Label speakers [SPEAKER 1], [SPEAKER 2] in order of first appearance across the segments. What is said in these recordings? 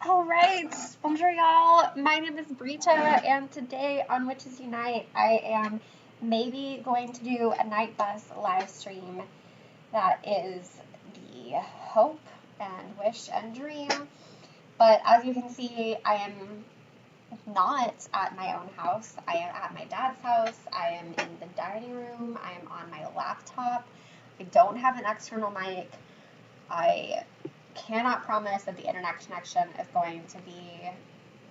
[SPEAKER 1] All right, bonjour y'all. My name is Brita, and today on Witches Unite, I am maybe going to do a Night Bus live stream. That is the hope and wish and dream. But as you can see, I am not at my own house. I am at my dad's house. I am in the dining room. I am on my laptop. I don't have an external mic. I cannot promise that the internet connection is going to be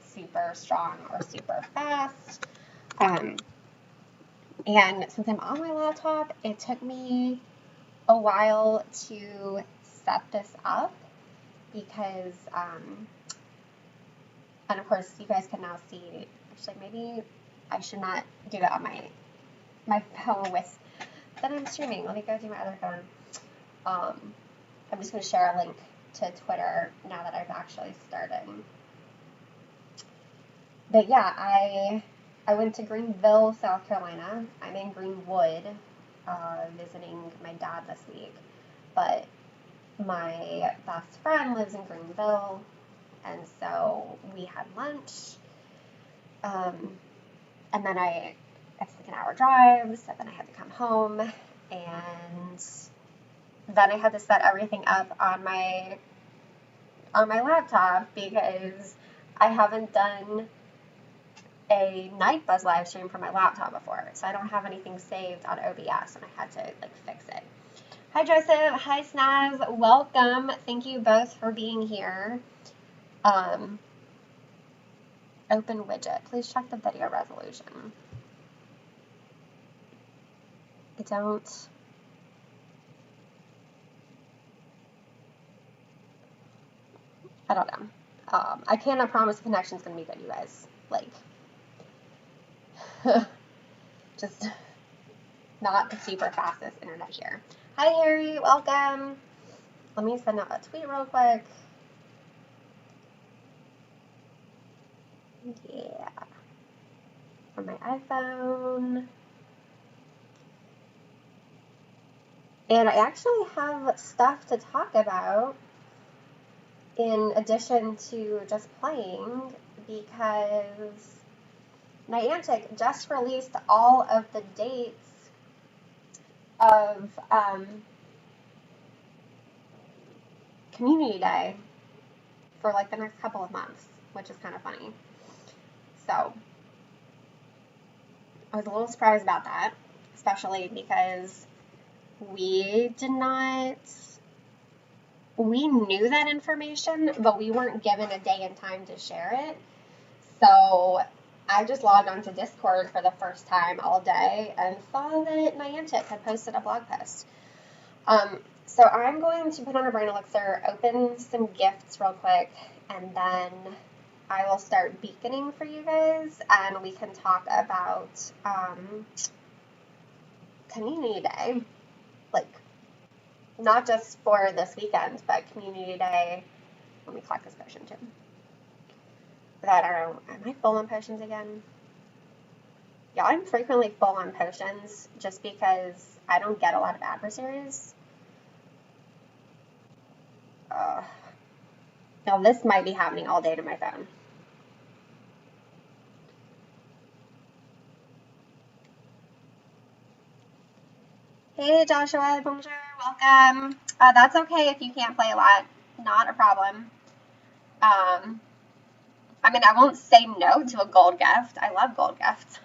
[SPEAKER 1] super strong or super fast. And since I'm on my laptop, it took me a while to set this up because, and of course you guys can now see, actually maybe I should not do that on my phone with that I'm streaming. Let me go do my other phone. I'm just going to share a link to Twitter now that I've actually started. But yeah, I went to Greenville, South Carolina. I'm in Greenwood, visiting my dad this week. But my best friend lives in Greenville, and so we had lunch. And then it's like an hour drive, so then I had to come home, and then I had to set everything up on my laptop because I haven't done a Night Buzz live stream from my laptop before, so I don't have anything saved on OBS, and I had to fix it. Hi Joseph, hi Snaz, welcome. Thank you both for being here. Open widget. Please check the video resolution. I don't know. I cannot promise the connection's going to be good, you guys. Just not the super fastest internet here. Hi, Harry. Welcome. Let me send out a tweet real quick. Yeah. On my iPhone. And I actually have stuff to talk about in addition to just playing, because Niantic just released all of the dates of Community Day for the next couple of months, which is kind of funny. So I was a little surprised about that, especially because we knew that information, but we weren't given a day and time to share it. So I just logged onto Discord for the first time all day and saw that Niantic had posted a blog post. So I'm going to put on a brain elixir, open some gifts real quick, and then I will start beaconing for you guys, and we can talk about Community Day. Not just for this weekend, but Community Day. Let me collect this potion too. But I don't know, am I full on potions again? Yeah, I'm frequently full on potions just because I don't get a lot of adversaries. Now this might be happening all day to my phone. Hey Joshua, bonjour, welcome. That's okay if you can't play a lot, not a problem. I mean, I won't say no to a gold gift. I love gold gifts.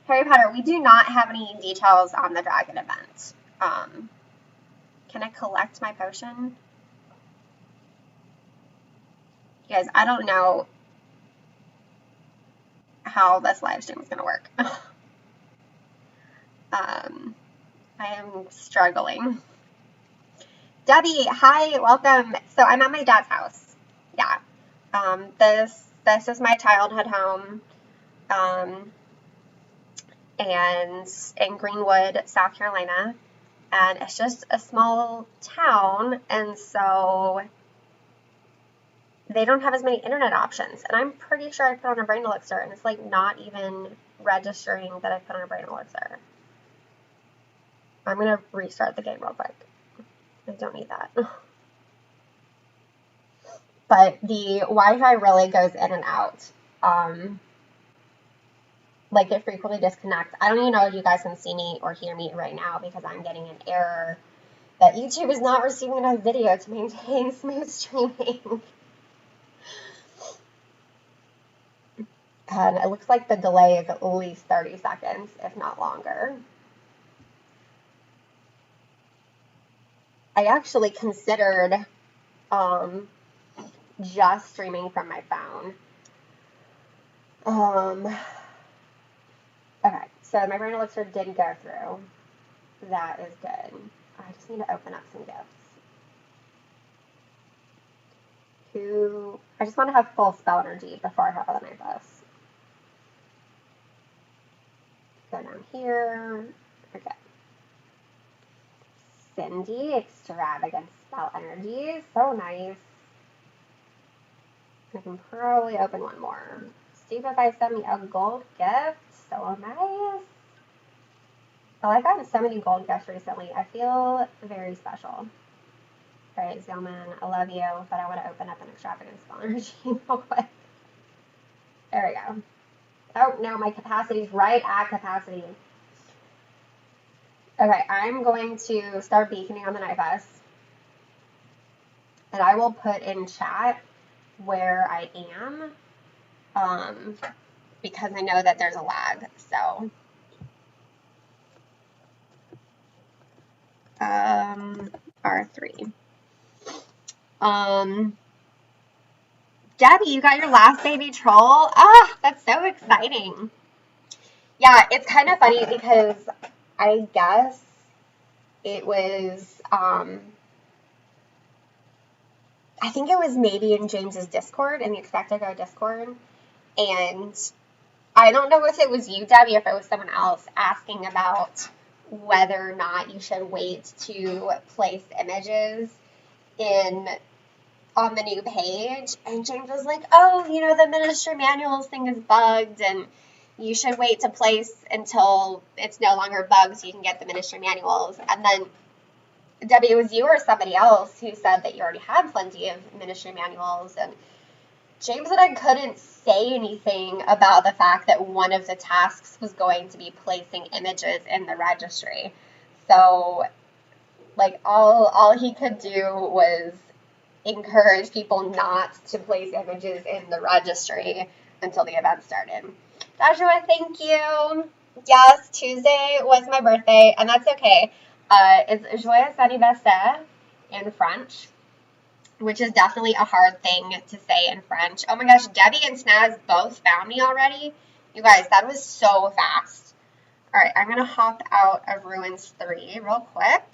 [SPEAKER 1] Harry Potter, we do not have any details on the dragon event. Can I collect my potion? You guys, I don't know how this live stream is going to work. I am struggling. Debbie, hi, welcome. So I'm at my dad's house. Yeah. This is my childhood home. And in Greenwood, South Carolina. And it's just a small town, and so they don't have as many internet options. And I'm pretty sure I put on a brain elixir, and it's not even registering that I put on a brain elixir. I'm going to restart the game real quick. I don't need that. but the Wi-Fi really goes in and out. Like it frequently disconnects. I don't even know if you guys can see me or hear me right now because I'm getting an error that YouTube is not receiving enough video to maintain smooth streaming. And it looks like the delay is at least 30 seconds, if not longer. I actually considered just streaming from my phone. Okay, so my brain elixir did go through. That is good. I just need to open up some gifts. I just want to have full spell energy before I have the night bus. Go down here. Okay. Cindy, extravagant spell energy. So nice. I can probably open one more. Stupefy sent me a gold gift. So nice. Oh, I've gotten so many gold gifts recently. I feel very special. All right, Zillman, I love you, but I want to open up an extravagant spell energy real quick. There we go. Oh, no, my capacity's right at capacity. Okay, I'm going to start beaconing on the night bus. And I will put in chat where I am, because I know that there's a lag, so. R3. Debbie, you got your last baby troll? Ah, that's so exciting. Yeah, it's kind of funny because I guess it was, I think it was maybe in James's Discord, in the Expecto Discord, and I don't know if it was you, Debbie, or if it was someone else asking about whether or not you should wait to place images on the new page, and James was like, oh, you know, the ministry manuals thing is bugged, and you should wait to place until it's no longer bugged so you can get the ministry manuals. And then, Debbie, it was you or somebody else who said that you already had plenty of ministry manuals, and James and I couldn't say anything about the fact that one of the tasks was going to be placing images in the registry. So, like, all he could do was encourage people not to place images in the registry until the event started. Joshua, thank you. Yes, Tuesday was my birthday, and that's okay. It's Joyeux anniversaire in French, which is definitely a hard thing to say in French. Oh my gosh, Debbie and Snaz both found me already. You guys, that was so fast. All right, I'm going to hop out of Ruins 3 real quick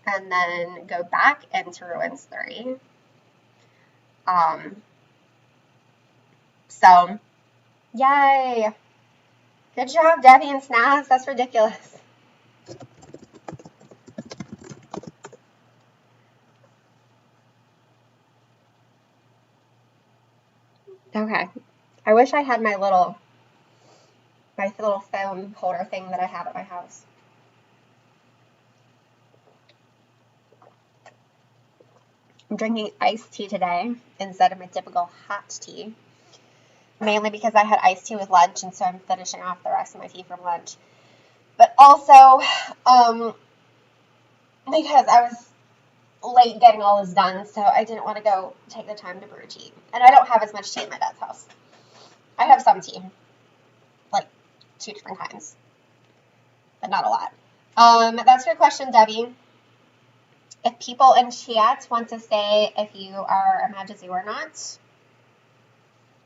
[SPEAKER 1] and then go back into Ruins 3. So, yay. Good job, Debbie and Snaz. That's ridiculous. Okay. I wish I had my little phone holder thing that I have at my house. I'm drinking iced tea today instead of my typical hot tea. Mainly because I had iced tea with lunch, and so I'm finishing off the rest of my tea from lunch. But also, because I was late getting all this done, so I didn't want to go take the time to brew tea. And I don't have as much tea in my dad's house. I have some tea. Like, 2 different kinds. But not a lot. That's your question, Debbie. If people in chat want to say if you are a Magazoo or not,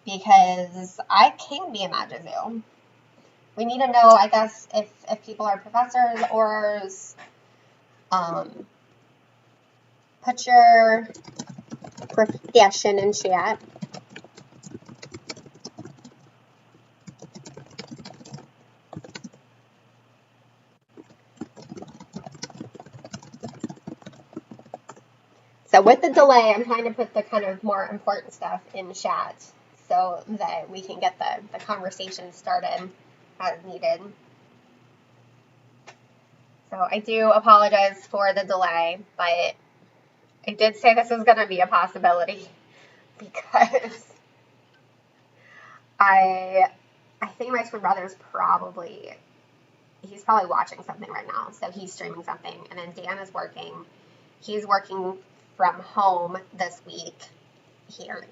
[SPEAKER 1] because I can be a Magazoo. We need to know, I guess, if people are professors or put your profession in chat. So with the delay, I'm trying to put the kind of more important stuff in chat so that we can get the conversation started as needed. So I do apologize for the delay, but I did say this was going to be a possibility. because I think my twin brother is he's probably watching something right now. So he's streaming something, and then Dan is working. He's working from home this week here.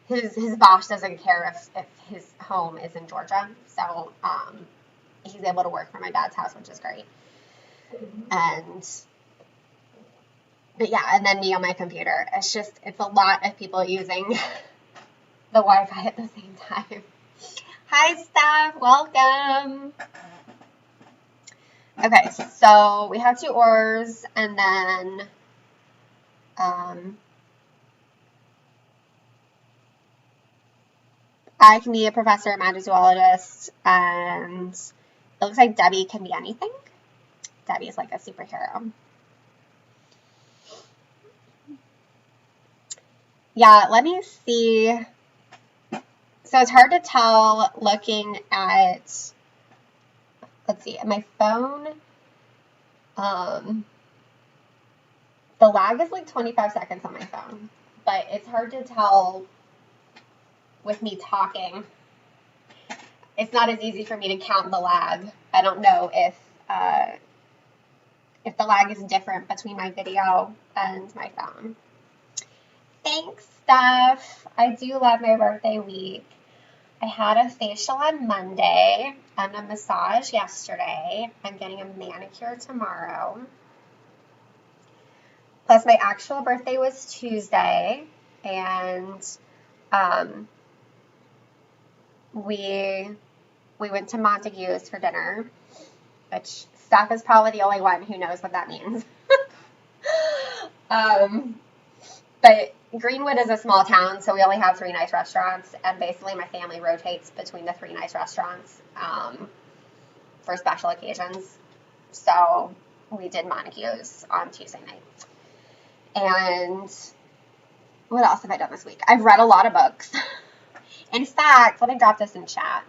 [SPEAKER 1] His boss doesn't care if his home is in Georgia, so he's able to work from my dad's house, which is great. But yeah, and then me on my computer. It's a lot of people using the Wi-Fi at the same time. Hi, Steph. Welcome. Okay, so we have 2 ors, and then I can be a professor, a magizoologist, and it looks like Debbie can be anything. Debbie is like a superhero. Yeah, let me see. So it's hard to tell looking at, let's see, my phone. The lag is like 25 seconds on my phone, but it's hard to tell with me talking. It's not as easy for me to count the lag. I don't know if the lag is different between my video and my phone. Thanks, Steph. I do love my birthday week. I had a facial on Monday and a massage yesterday. I'm getting a manicure tomorrow. Plus, my actual birthday was Tuesday, and we went to Montague's for dinner, which Steph is probably the only one who knows what that means. But Greenwood is a small town, so we only have 3 nice restaurants, and basically my family rotates between the 3 nice restaurants for special occasions. So we did Montague's on Tuesday night. And what else have I done this week? I've read a lot of books. In fact, let me drop this in chat.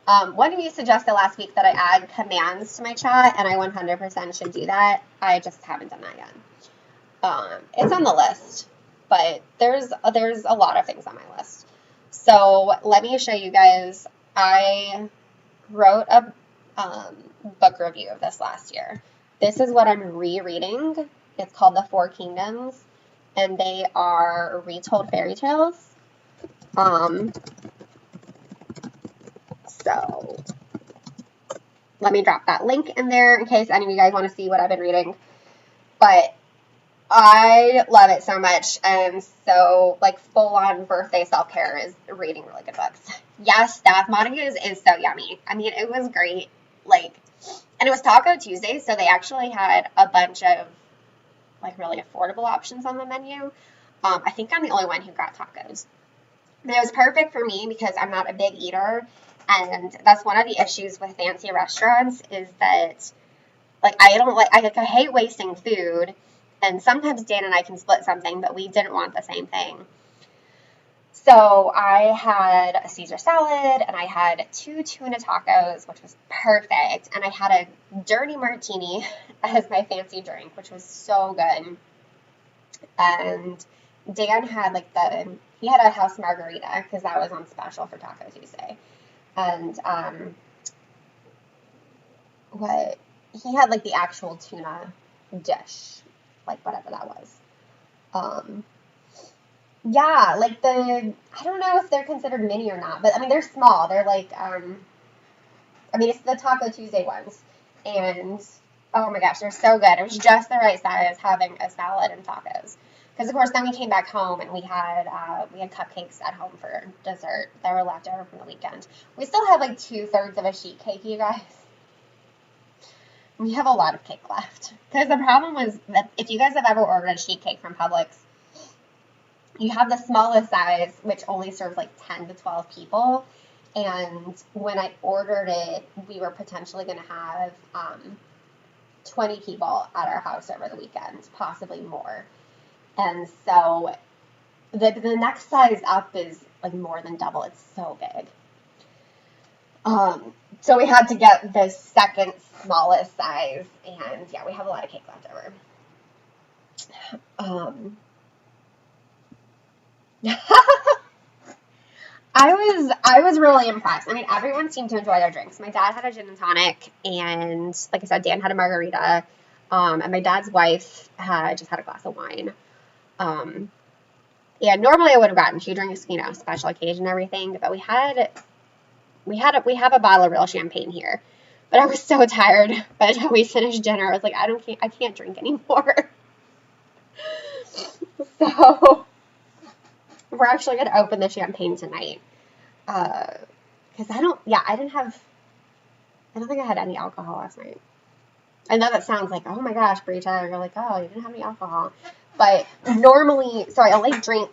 [SPEAKER 1] One of you suggested last week that I add commands to my chat, and I 100% should do that. I just haven't done that yet. It's on the list, but there's a lot of things on my list. So let me show you guys. I wrote a book review of this last year. This is what I'm rereading. It's called The 4 Kingdoms, and they are retold fairy tales. So let me drop that link in there in case any of you guys want to see what I've been reading. But I love it so much, and so like full-on birthday self-care is reading really good books. Yes, Steph, Montague's is so yummy. I mean, it was great. And it was Taco Tuesday, so they actually had a bunch of like really affordable options on the menu. I think I'm the only one who got tacos. And it was perfect for me because I'm not a big eater, and that's one of the issues with fancy restaurants is that I hate wasting food, and sometimes Dan and I can split something, but we didn't want the same thing. So I had a Caesar salad, and I had 2 tuna tacos, which was perfect, and I had a dirty martini as my fancy drink, which was so good. And Dan had he had a house margarita because that was on special for Taco Tuesday, and he had the actual tuna dish, whatever that was. Yeah, I don't know if they're considered mini or not, but I mean, they're small. They're it's the Taco Tuesday ones. And, oh my gosh, they're so good. It was just the right size having a salad and tacos. Because, of course, then we came back home and we had cupcakes at home for dessert that were left over from the weekend. We still have 2/3 of a sheet cake, you guys. We have a lot of cake left. Because the problem was that if you guys have ever ordered a sheet cake from Publix, you have the smallest size, which only serves 10 to 12 people. And when I ordered it, we were potentially going to have 20 people at our house over the weekend, possibly more. And so the next size up is more than double. It's so big. So we had to get the second smallest size. And yeah, we have a lot of cake left over. I was really impressed. I mean, everyone seemed to enjoy their drinks. My dad had a gin and tonic, and like I said, Dan had a margarita, and my dad's wife had just had a glass of wine. Yeah, normally I would have gotten 2 drinks, special occasion and everything, but we have a bottle of real champagne here. But I was so tired by the time we finished dinner. I was like, I can't drink anymore. So we're actually gonna open the champagne tonight. Because I don't think I had any alcohol last night. I know that sounds like, oh my gosh, Brita, you're like, oh, you didn't have any alcohol. But normally, so I only drink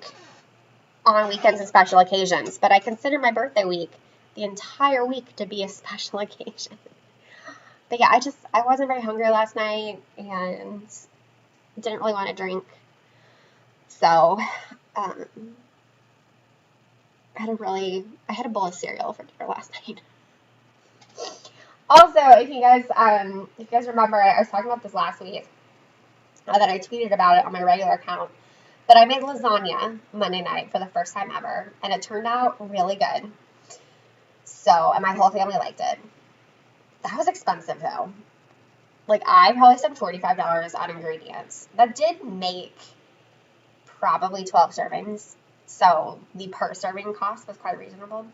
[SPEAKER 1] on weekends and special occasions, but I consider my birthday week, the entire week, to be a special occasion. But yeah, I wasn't very hungry last night and didn't really want to drink. So, I had a bowl of cereal for dinner last night. Also, if you guys remember, I was talking about this last week, that I tweeted about it on my regular account, but I made lasagna Monday night for the first time ever, and it turned out really good. So, and my whole family liked it. That was expensive, though. Like, I probably spent $45 on ingredients. That did make probably 12 servings, so the per serving cost was quite reasonable.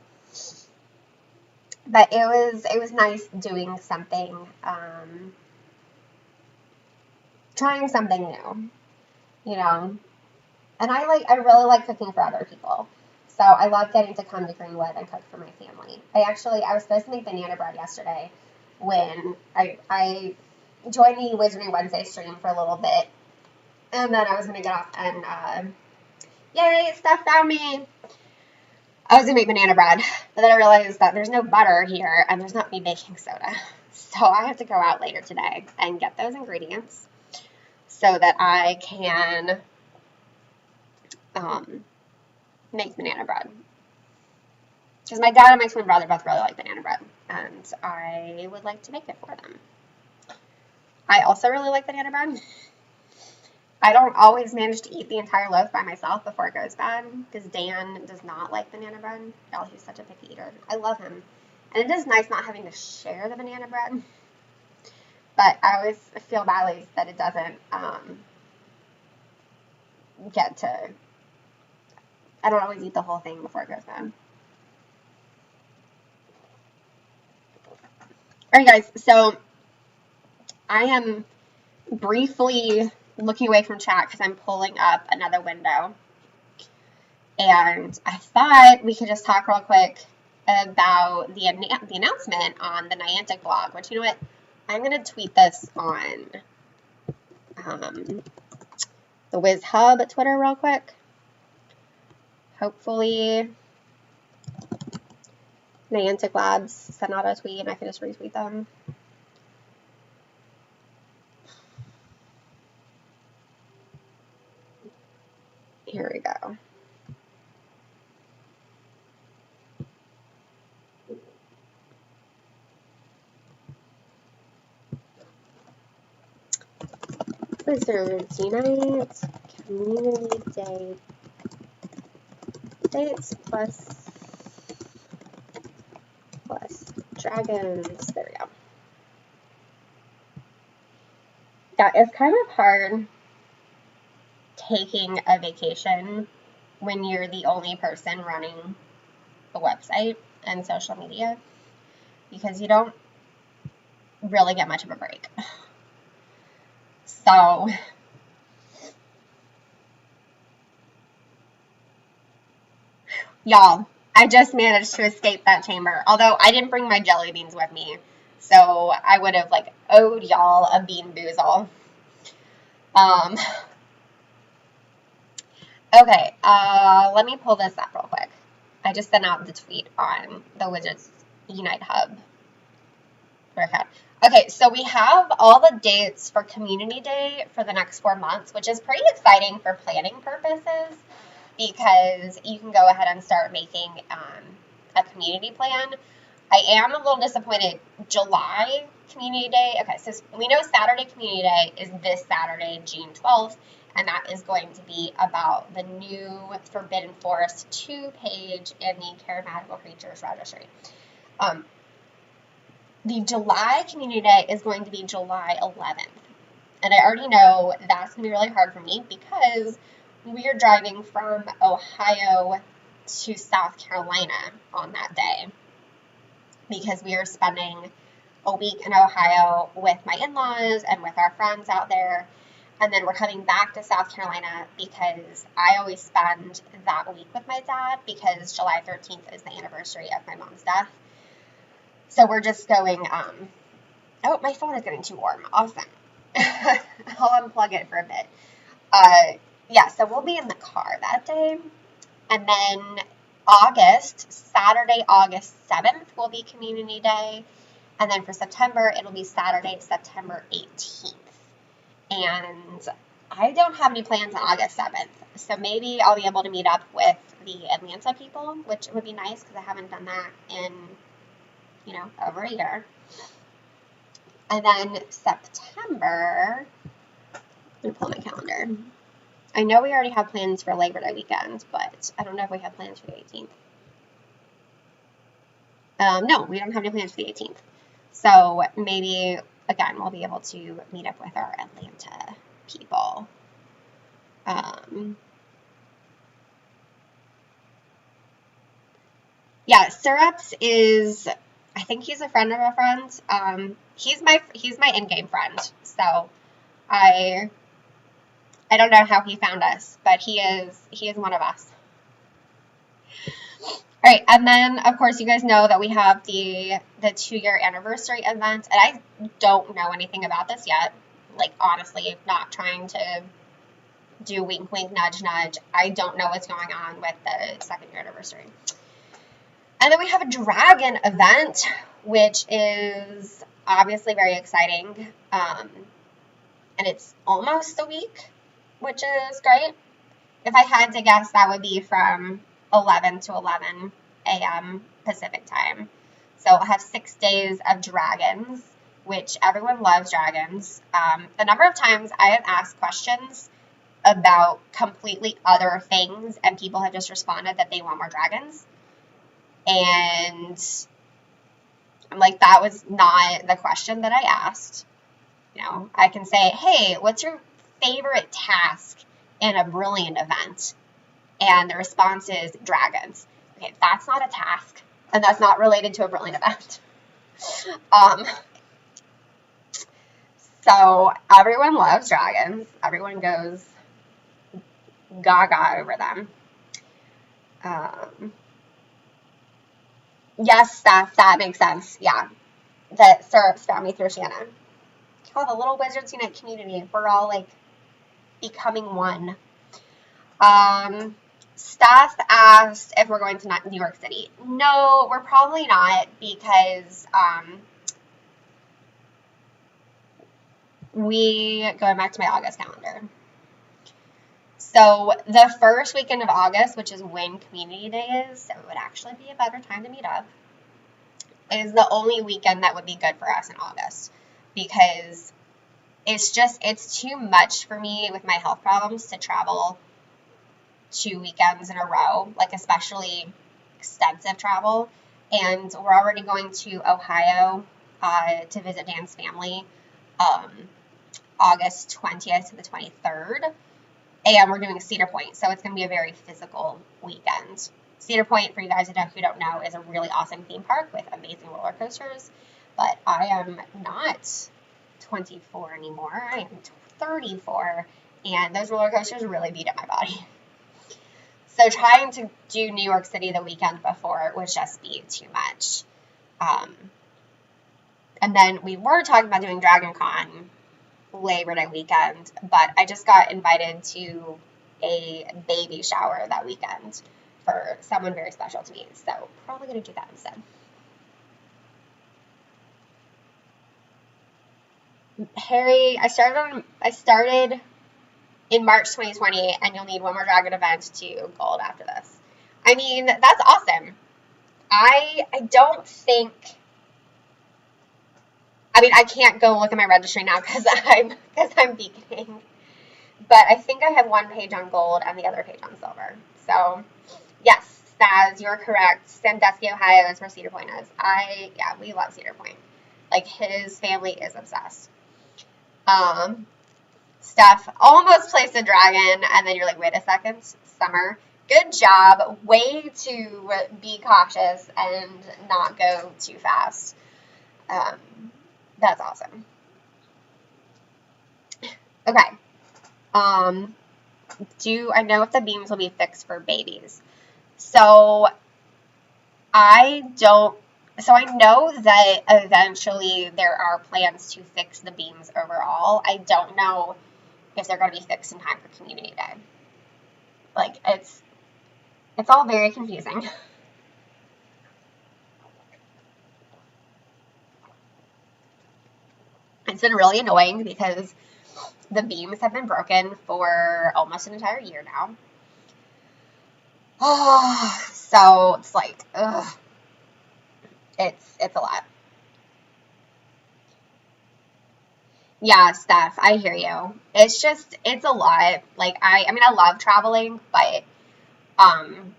[SPEAKER 1] But it was nice doing something, trying something new, And I really like cooking for other people. So I love getting to come to Greenwood and cook for my family. I was supposed to make banana bread yesterday when I joined the Wizarding Wednesday stream for a little bit. And then I was going to get off and, yay, Steph found me. I was going to make banana bread, but then I realized that there's no butter here and there's not any baking soda. So I have to go out later today and get those ingredients so that I can make banana bread. Because my dad and my twin brother both really like banana bread, and I would like to make it for them. I also really like banana bread. I don't always manage to eat the entire loaf by myself before it goes bad, because Dan does not like banana bread. Y'all, he's such a picky eater. I love him. And it is nice not having to share the banana bread. But I always feel badly that it doesn't I don't always eat the whole thing before it goes bad. Alright guys, so I am briefly looking away from chat because I'm pulling up another window. And I thought we could just talk real quick about the announcement on the Niantic blog, which, you know what, I'm going to tweet this on the Wiz Hub at Twitter real quick. Hopefully Niantic Labs sent out a tweet and I can just retweet them. Here we go. Wizards Unite Community Day dates plus dragons. There we go. Yeah, it's kind of hard taking a vacation when you're the only person running the website and social media, because you don't really get much of a break. So y'all, I just managed to escape that chamber, although I didn't bring my jelly beans with me, so I would have owed y'all a bean boozle. Okay, let me pull this up real quick. I just sent out the tweet on the Wizards Unite Hub. Okay, so we have all the dates for Community Day for the next 4 months, which is pretty exciting for planning purposes, because you can go ahead and start making a community plan. I am a little disappointed. July Community Day. Okay, so we know Saturday Community Day is this Saturday, June 12th, and that is going to be about the new Forbidden Forest 2-page in the Charismatical Creatures Registry. The July Community Day is going to be July 11th. And I already know that's going to be really hard for me because we are driving from Ohio to South Carolina on that day because we are spending a week in Ohio with my in-laws and with our friends out there. And then we're coming back to South Carolina because I always spend that week with my dad because July 13th is the anniversary of my mom's death. So we're just going, oh, my phone is getting too warm. Awesome. I'll unplug it for a bit. Yeah, so we'll be in the car that day. And then Saturday, August 7th will be Community Day. And then for September, it'll be Saturday, September 18th. And I don't have any plans on August 7th. So maybe I'll be able to meet up with the Atlanta people, which would be nice because I haven't done that in, over a year. And then September, I'm going to pull my calendar. I know we already have plans for Labor Day weekend, but I don't know if we have plans for the 18th. No, we don't have any plans for the 18th. So maybe, again, we'll be able to meet up with our Atlanta people. Yeah, Syrups is, I think he's a friend of a friend. He's my in-game friend. So I don't know how he found us, but he is one of us. All right, and then, of course, you guys know that we have the 2-year anniversary event, and I don't know anything about this yet. Like, honestly, not trying to do wink, wink, nudge, nudge. I don't know what's going on with the 2nd-year anniversary. And then we have a dragon event, which is obviously very exciting, and it's almost a week, which is great. If I had to guess, that would be from 11 to 11 a.m. Pacific time. So I'll have 6 days of dragons, which everyone loves dragons. The number of times I have asked questions about completely other things, and people have just responded that they want more dragons. And I'm like, that was not the question that I asked. I can say, hey, what's your favorite task in a brilliant event? And the response is dragons. Okay, that's not a task, and that's not related to a brilliant event. So everyone loves dragons. Everyone goes gaga over them. Yes, Steph, that makes sense. Yeah, that Syrups found me through Shannon. Oh, the Little Wizards Unite community. We're all, becoming one. Steph asked if we're going to New York City. No, we're probably not because going back to my August calendar. So the first weekend of August, which is when Community Day is, so it would actually be a better time to meet up, is the only weekend that would be good for us in August because it's too much for me with my health problems to travel 2 weekends in a row, especially extensive travel. And we're already going to Ohio to visit Dan's family August 20th to the 23rd. And we're doing Cedar Point, so it's going to be a very physical weekend. Cedar Point, for you guys who don't know, is a really awesome theme park with amazing roller coasters. But I am not 24 anymore. I am 34, and those roller coasters really beat up my body. So trying to do New York City the weekend before would just be too much. And then we were talking about doing Dragon Con Labor Day weekend, but I just got invited to a baby shower that weekend for someone very special to me. So probably going to do that instead. Harry, I started in March 2020, and you'll need one more dragon event to gold after this. I mean, that's awesome. I don't think, I can't go look at my registry now because I'm beginning But I think I have one page on gold and the other page on silver. So, yes, Stas, you're correct. Sandusky, Ohio is where Cedar Point is. We love Cedar Point. Like, his family is obsessed. Steph almost placed a dragon, and then you're like, wait a second, Summer. Good job. Way to be cautious and not go too fast. That's awesome. Okay. Do I know if the beams will be fixed for babies? So I know that eventually there are plans to fix the beams overall. I don't know if they're going to be fixed in time for Community Day. Like, it's all very confusing. It's been really annoying because the beams have been broken for almost an entire year now. Oh, so it's like, ugh. It's a lot. Yeah, Steph, I hear you. It's a lot. Like, I mean, I love traveling, but I'm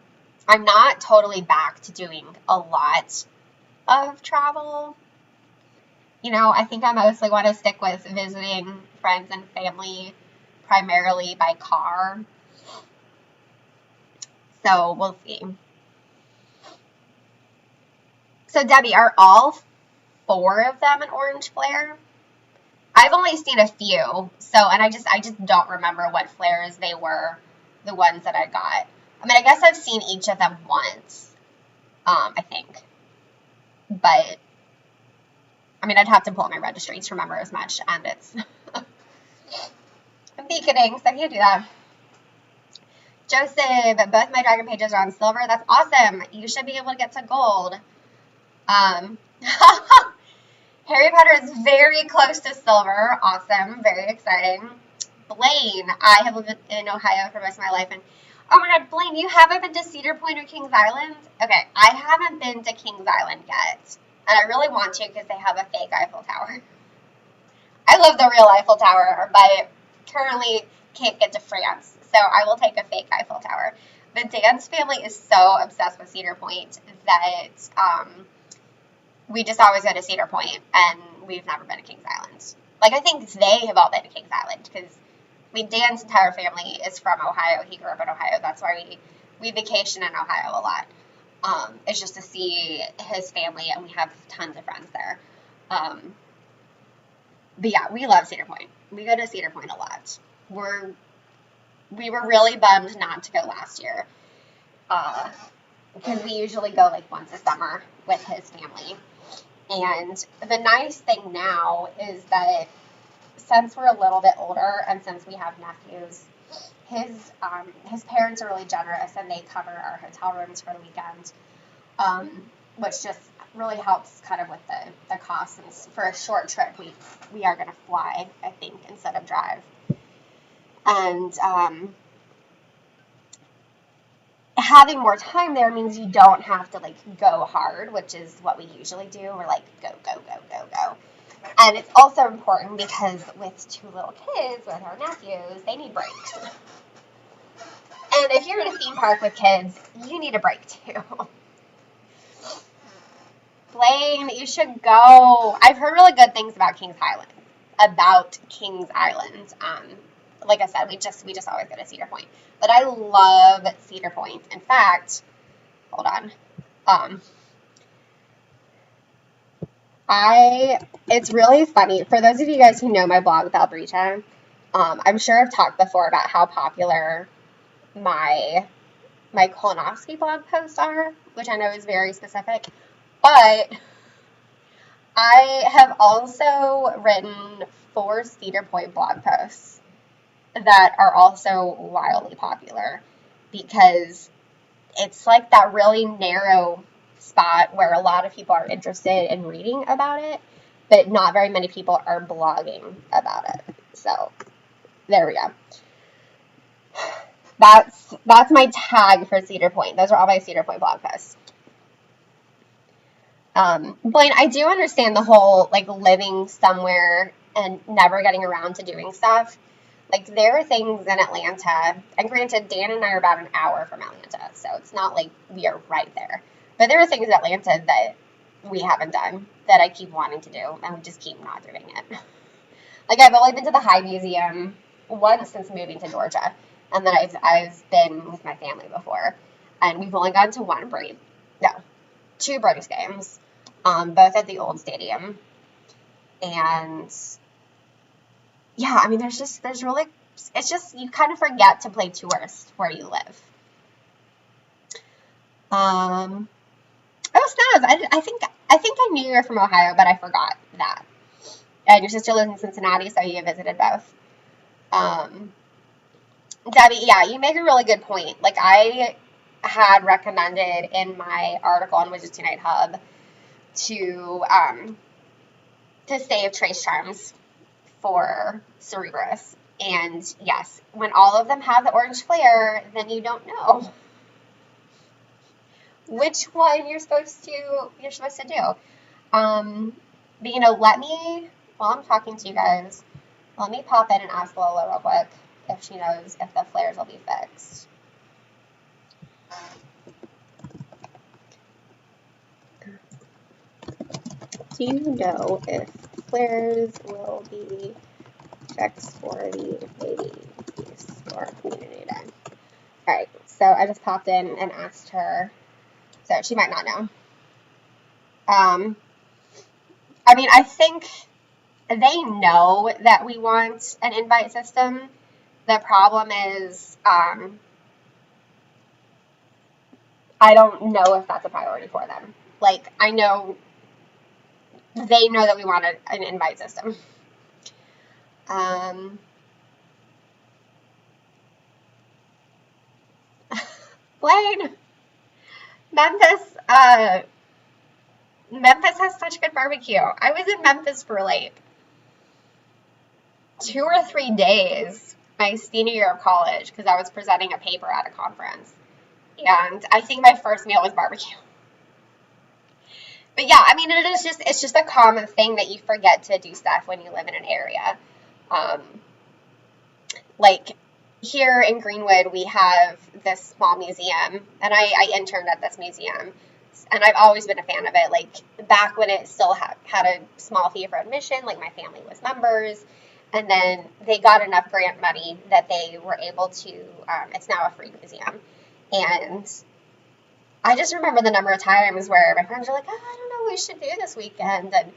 [SPEAKER 1] not totally back to doing a lot of travel. You know, I think I mostly want to stick with visiting friends and family primarily by car. So we'll see. So Debbie, are all 4 of them an orange flare? I've only seen a few, and I just don't remember what flares they were, the ones that I got. I mean, I guess I've seen each of them once, I think. But, I mean, I'd have to pull up my registry to remember as much, and it's beaconing, so I can't do that. Joseph, both my dragon pages are on silver. That's awesome. You should be able to get to gold. Harry Potter is very close to silver. Awesome. Very exciting. Blaine, I have lived in Ohio for most of my life, and oh my god, Blaine, you haven't been to Cedar Point or Kings Island? Okay, I haven't been to Kings Island yet, and I really want to because they have a fake Eiffel Tower. I love the real Eiffel Tower, but currently can't get to France, so I will take a fake Eiffel Tower. The Dan's family is so obsessed with Cedar Point that we just always go to Cedar Point, and we've never been to Kings Island. Like, I think they have all been to Kings Island, because, I mean, Dan's entire family is from Ohio. He grew up in Ohio. That's why we vacation in Ohio a lot. It's just to see his family, and we have tons of friends there. But yeah, we love Cedar Point. We go to Cedar Point a lot. We were really bummed not to go last year, because we usually go like once a summer with his family. And the nice thing now is that since we're a little bit older and since we have nephews, his parents are really generous and they cover our hotel rooms for the weekend, which just really helps kind of with the costs. And for a short trip, we are going to fly, I think, instead of drive. And having more time there means you don't have to, like, go hard, which is what we usually do. We're like, go, go, go, go, go. And it's also important because with 2 little kids, with our nephews, they need breaks. And if you're in a theme park with kids, you need a break too. Blaine, you should go. I've heard really good things about Kings Island. Like I said, we just always go to Cedar Point. But I love Cedar Point. In fact, hold on. It's really funny. For those of you guys who know my blog with Albrita, I'm sure I've talked before about how popular my colonoscopy blog posts are, which I know is very specific. But I have also written 4 Cedar Point blog posts that are also wildly popular because it's like that really narrow spot where a lot of people are interested in reading about it, but not very many people are blogging about it. So there we go. That's my tag for Cedar Point. Those are all my Cedar Point blog posts. Blaine, I do understand the whole, like, living somewhere and never getting around to doing stuff. Like, there are things in Atlanta, and granted, Dan and I are about an hour from Atlanta, so it's not like we are right there. But there are things in Atlanta that we haven't done that I keep wanting to do, and we just keep not doing it. Like, I've only been to the High Museum once since moving to Georgia, and then I've been with my family before, and we've only gone to two Braves games, both at the old stadium, and yeah, I mean, it's just, you kind of forget to play tourist where you live. Oh, snaz, I think I knew you were from Ohio, but I forgot that. And your sister lives in Cincinnati, so you visited both. Debbie, yeah, you make a really good point. Like, I had recommended in my article on Widgets Unite Hub to save Trace Charms for Cerebrus. And yes, when all of them have the orange flare, then you don't know which one you're supposed to do. But while I'm talking to you guys, let me pop in and ask Lola real quick if she knows if the flares will be fixed. Do you know if flares will be fixed for the baby piece or community day? Alright, so I just popped in and asked her, so she might not know. I mean, I think they know that we want an invite system. The problem is, I don't know if that's a priority for them. Like, I know they know that we want an invite system. Blaine, Memphis has such good barbecue. I was in Memphis for like 2 or 3 days my senior year of college because I was presenting a paper at a conference. And I think my first meal was barbecue. But yeah, I mean, it's just a common thing that you forget to do stuff when you live in an area. Like here in Greenwood, we have this small museum, and I interned at this museum. And I've always been a fan of it. Like, back when it still had a small fee for admission, like, my family was members. And then they got enough grant money that they were able to, it's now a free museum. And I just remember the number of times where my friends were like, oh, I don't know what we should do this weekend. And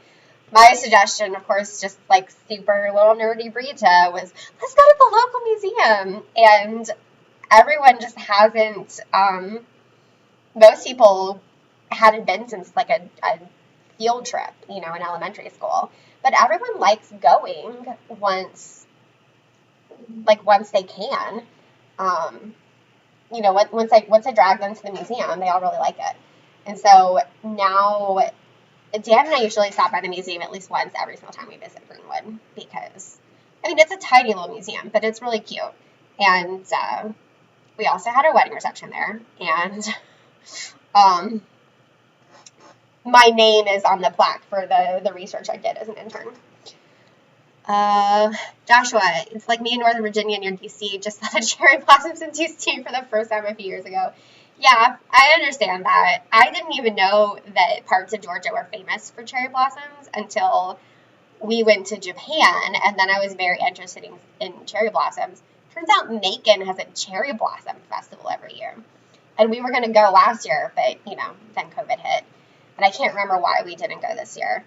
[SPEAKER 1] my suggestion, of course, just like super little nerdy Brita, was, let's go to the local museum. And everyone just hasn't, most people hadn't been since like a field trip, in elementary school. But everyone likes going once they can. Once I drag them to the museum, they all really like it. And so now Dan and I usually stop by the museum at least once every single time we visit Greenwood because, I mean, it's a tiny little museum, but it's really cute. And we also had our wedding reception there. And my name is on the plaque for the research I did as an intern. Joshua, it's like me in Northern Virginia near DC just saw the cherry blossoms in DC for the first time a few years ago. Yeah, I understand that. I didn't even know that parts of Georgia were famous for cherry blossoms until we went to Japan, and then I was very interested in cherry blossoms. Turns out Macon has a cherry blossom festival every year. And we were going to go last year, but, then COVID hit. And I can't remember why we didn't go this year.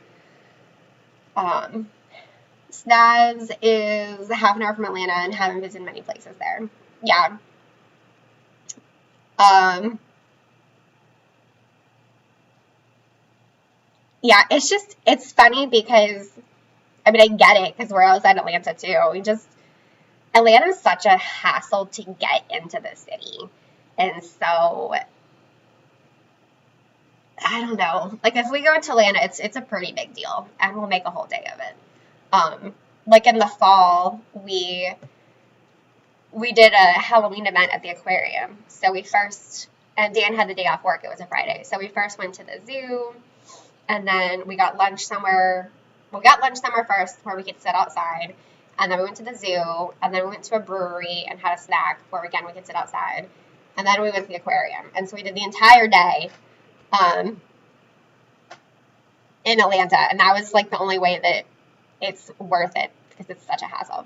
[SPEAKER 1] Snaz is half an hour from Atlanta and haven't visited many places there. Yeah. Yeah, it's funny because, I mean, I get it because we're outside Atlanta too. Atlanta is such a hassle to get into the city. And so, I don't know. Like, if we go into Atlanta, it's a pretty big deal, and we'll make a whole day of it. Like in the fall, we did a Halloween event at the aquarium. So and Dan had the day off work. It was a Friday. So we first went to the zoo, and then we got lunch somewhere. We got lunch somewhere first where we could sit outside, and then we went to the zoo, and then we went to a brewery and had a snack where, again, we could sit outside, and then we went to the aquarium. And so we did the entire day in Atlanta, and that was like the only way that it's worth it because it's such a hassle.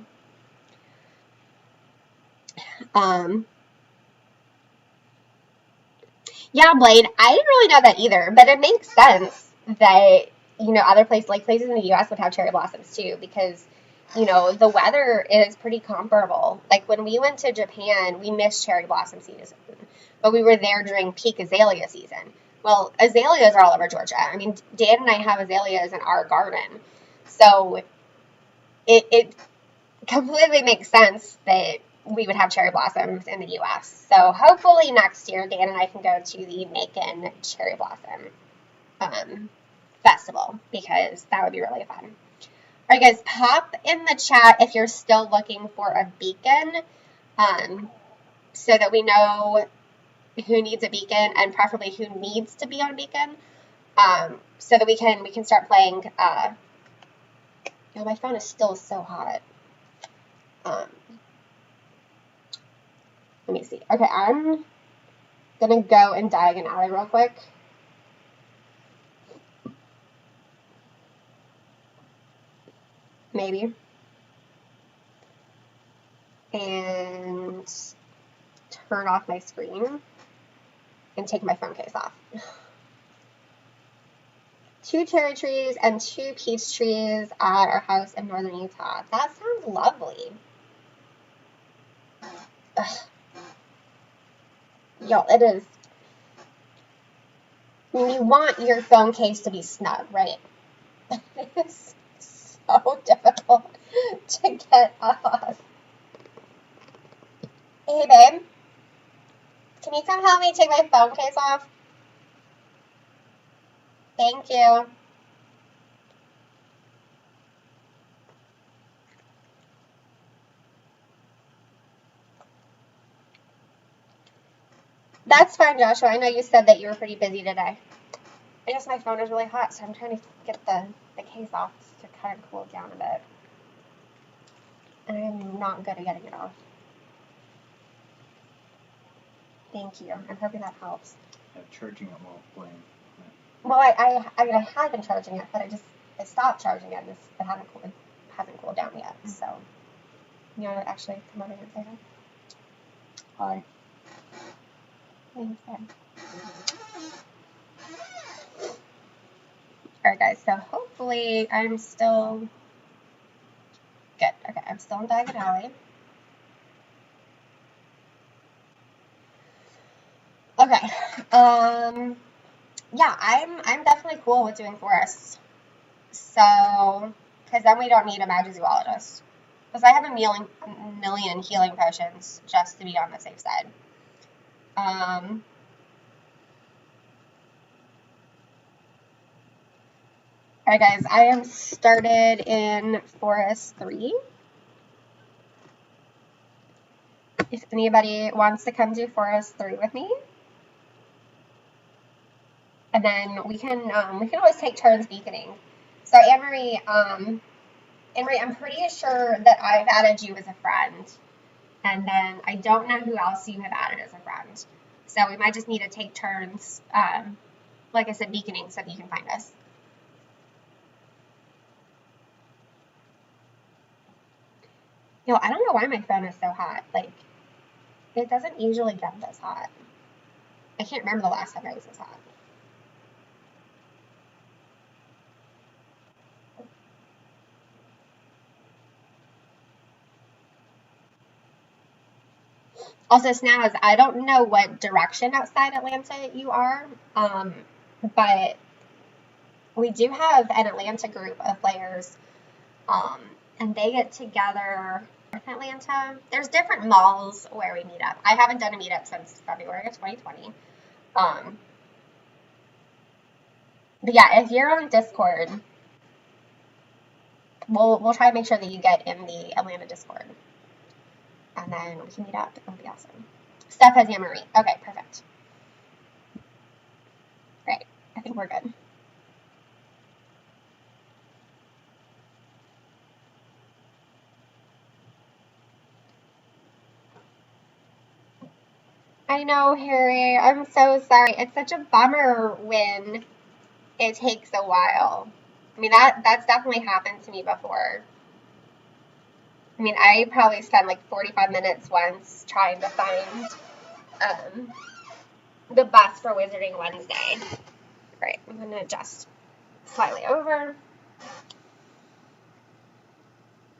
[SPEAKER 1] Yeah, Blade, I didn't really know that either, but it makes sense that, you know, other places, like places in the U.S. would have cherry blossoms too, because, you know, the weather is pretty comparable. Like when we went to Japan, we missed cherry blossom season, but we were there during peak azalea season. Well, azaleas are all over Georgia. I mean, Dan and I have azaleas in our garden, so it completely makes sense that we would have cherry blossoms in the U.S. So hopefully next year, Dan and I can go to the Macon Cherry Blossom Festival, because that would be really fun. All right, guys, pop in the chat if you're still looking for a beacon, so that we know who needs a beacon and preferably who needs to be on a beacon, so that we can start playing. Oh, my phone is still so hot. Let me see. Okay, I'm gonna go in Diagon Alley real quick. Maybe. And turn off my screen and take my phone case off. 2 cherry trees and 2 peach trees at our house in northern Utah. That sounds lovely. Ugh. Yo, it is. I mean, you want your phone case to be snug, right? It's so difficult to get off. Hey, babe. Can you come help me take my phone case off? Thank you. That's fine, Joshua. I know you said that you were pretty busy today. I guess my phone is really hot, so I'm trying to get the case off to kind of cool it down a bit. And I'm not good at getting it off. Thank you. I'm hoping that helps.
[SPEAKER 2] Yeah, charging it while playing.
[SPEAKER 1] Well, I mean, I had been charging it, but I stopped charging it, and it hasn't cooled down yet. So, you want to actually come over here and say hi?
[SPEAKER 2] Hi.
[SPEAKER 1] Thanks, babe. Alright, guys, so hopefully I'm still good. Okay, I'm still in Diagon Alley. Okay, yeah, I'm definitely cool with doing forests. So, because then we don't need a magic zoologist. Because I have a million healing potions just to be on the safe side. Alright, guys, I am started in Forest 3. If anybody wants to come do Forest 3 with me. And then we can always take turns beaconing. So Anne-Marie, I'm pretty sure that I've added you as a friend. And then I don't know who else you have added as a friend. So we might just need to take turns, like I said, beaconing so that you can find us. You know, I don't know why my phone is so hot. Like, it doesn't usually get this hot. I can't remember the last time it was this hot. Also, Snaz, I don't know what direction outside Atlanta you are, but we do have an Atlanta group of players, and they get together in Atlanta. There's different malls where we meet up. I haven't done a meetup since February of 2020. But yeah, if you're on Discord, we'll try to make sure that you get in the Atlanta Discord. And then we can meet up. It'll be awesome. Steph has Anne-Marie. Okay, perfect. Great. I think we're good. I know, Harry. I'm so sorry. It's such a bummer when it takes a while. I mean, that's definitely happened to me before. I mean, I probably spent like 45 minutes once trying to find um, the bus for Wizarding Wednesday. Right, I'm going to adjust slightly over.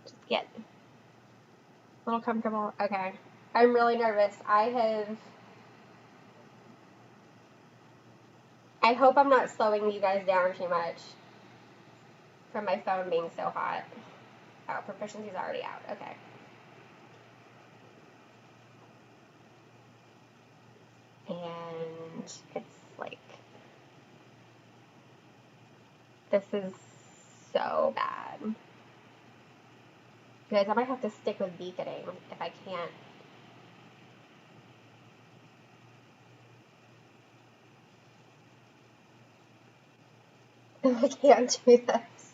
[SPEAKER 1] Just get a little comfortable. Okay. I'm really nervous. I hope I'm not slowing you guys down too much from my phone being so hot. Oh, proficiency's already out. Okay. And it's like, this is so bad. You guys, I might have to stick with beaconing if I can't. If I can't do this.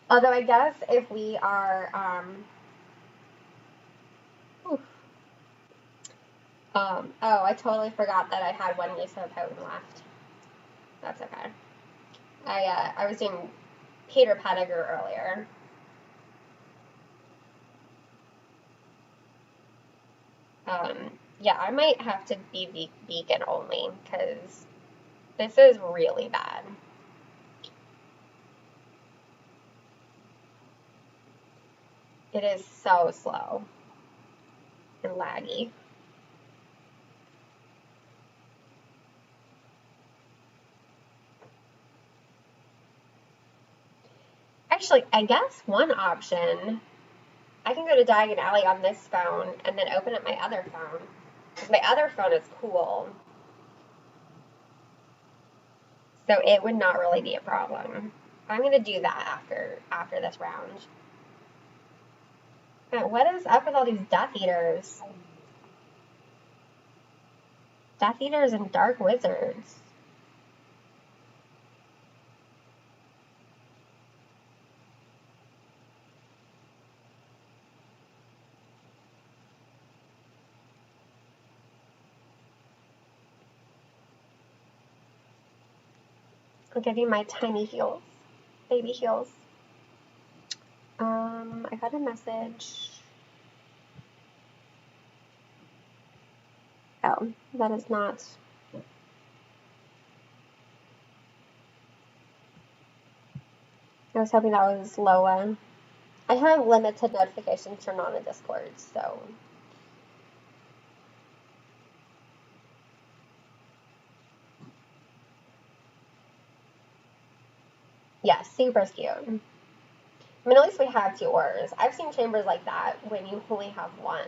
[SPEAKER 1] Although I guess if we are, oh, I totally forgot that I had one use of potion left. That's okay. I was doing Peter Pettigrew earlier. Yeah, I might have to be vegan only, because this is really bad. It is so slow and laggy. Actually, I guess one option, I can go to Diagon Alley on this phone and then open up my other phone. Because my other phone is cool. So it would not really be a problem. I'm going to do that after this round. What is up with all these Death Eaters? Death Eaters and Dark Wizards. I'll give you my tiny heels. Baby heels. I got a message. Oh, that is not. I was hoping that was Loa. I have limited notifications turned on in Discord, so. Yeah, super cute. I mean, at least we have 2 ors. I've seen chambers like that when you only have 1.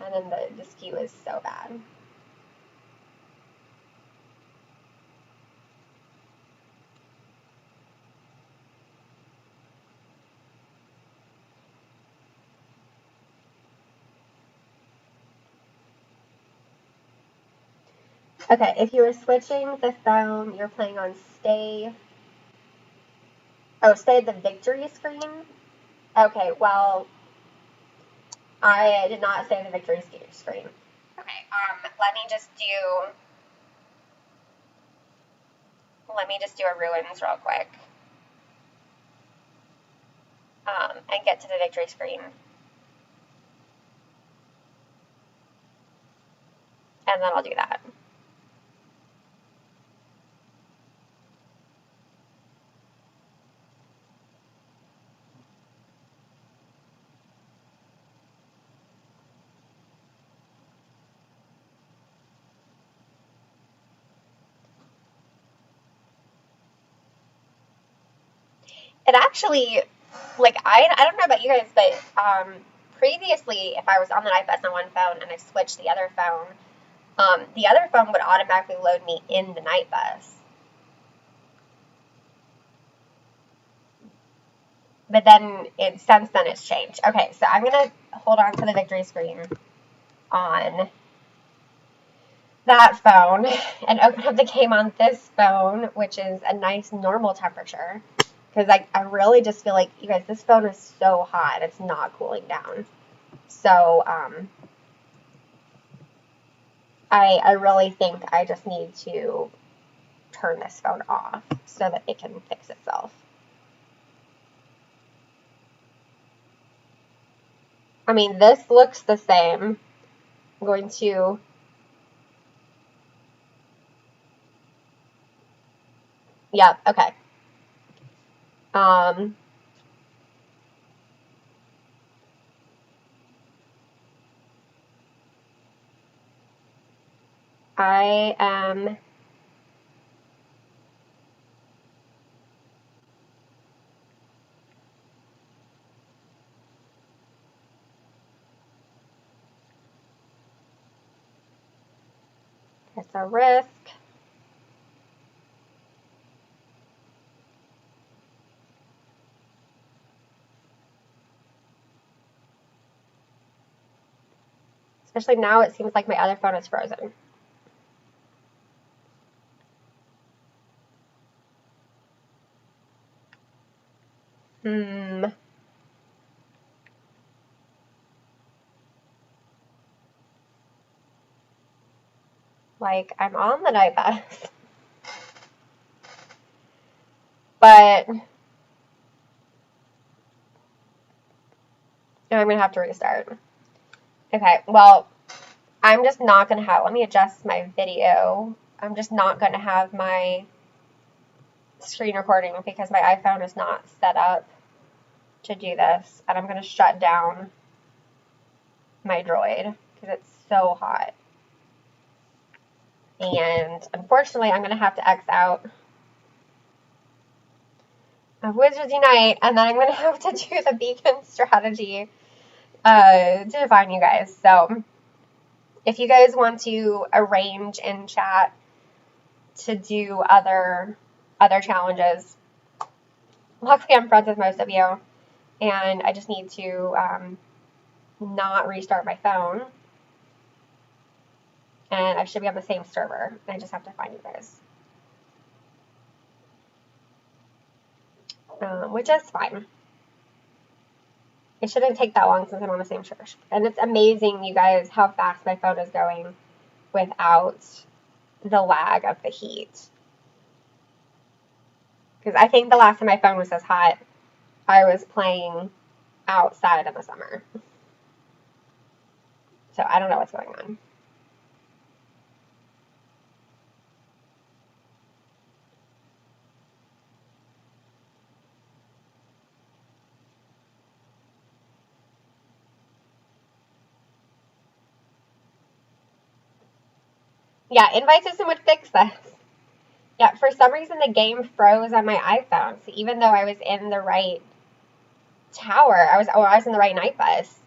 [SPEAKER 1] And then the skew is so bad. Okay, if you were switching the phone, you're playing on stay. Oh, stay the victory screen? Okay, well, I did not stay the victory screen. Okay, let me just do a ruins real quick. And get to the victory screen. And then I'll do that. It actually, like, I don't know about you guys, but previously, if I was on the night bus on one phone and I switched the other phone would automatically load me in the night bus. But then, since then, it's changed. Okay, so I'm going to hold on to the victory screen on that phone and open up the game on this phone, which is a nice normal temperature. Because I really just feel like, you guys, this phone is so hot. It's not cooling down. So, I really think I just need to turn this phone off so that it can fix itself. I mean, this looks the same. I'm going to... Yep, okay. I am... It's a risk. Especially now it seems like my other phone is frozen. Like, I'm on the night bus. But I'm going to have to restart. Okay, well, I'm just not going to have... Let me adjust my video. I'm just not going to have my screen recording because my iPhone is not set up to do this. And I'm going to shut down my Droid because it's so hot. And unfortunately, I'm going to have to X out of Wizards Unite, and then I'm going to have to do the beacon strategy to find you guys. So if you guys want to arrange in chat to do other challenges, luckily I'm friends with most of you, and I just need to not restart my phone, and I should be on the same server. I just have to find you guys. Which is fine. It shouldn't take that long since I'm on the same church. And it's amazing, you guys, how fast my phone is going without the lag of the heat. Because I think the last time my phone was this hot, I was playing outside in the summer. So I don't know what's going on. Yeah, invite system would fix this. Yeah, for some reason the game froze on my iPhone. So even though I was in the right tower, I was in the right night bus,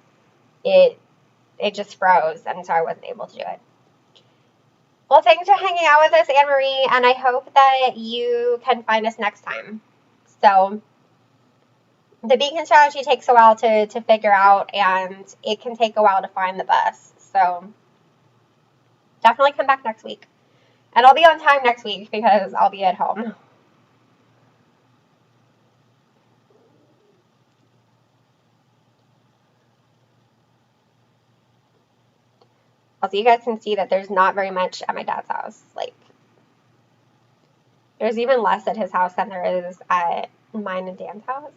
[SPEAKER 1] it just froze, and so I wasn't able to do it. Well, thanks for hanging out with us, Anne-Marie, and I hope that you can find us next time. So the beacon strategy takes a while to figure out, and it can take a while to find the bus. So definitely come back next week. And I'll be on time next week because I'll be at home. Also, you guys can see that there's not very much at my dad's house. Like, there's even less at his house than there is at mine and Dan's house.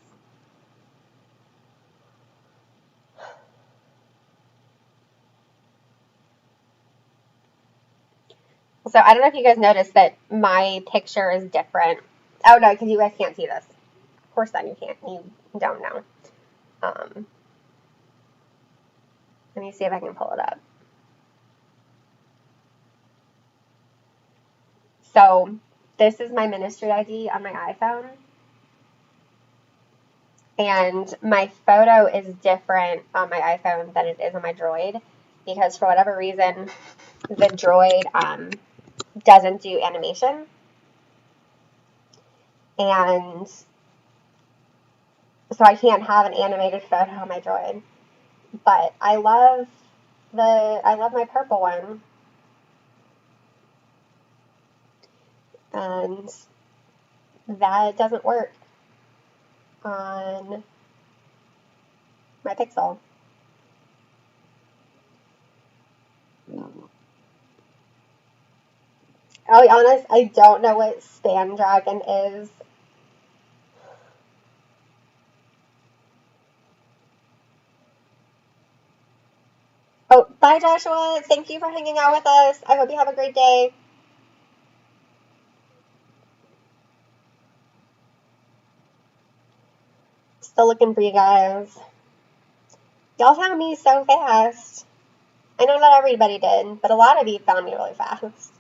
[SPEAKER 1] So I don't know if you guys noticed that my picture is different. Oh, no, because you guys can't see this. Of course, then you can't. You don't know. Let me see if I can pull it up. So this is my ministry ID on my iPhone. And my photo is different on my iPhone than it is on my Droid. Because for whatever reason, the Droid doesn't do animation. And so I can't have an animated photo on my Droid. But I love my purple one. And that doesn't work on my Pixel. I'll be honest, I don't know what Stand Dragon is. Oh, bye Joshua. Thank you for hanging out with us. I hope you have a great day. Still looking for you guys. Y'all found me so fast. I know not everybody did, but a lot of you found me really fast.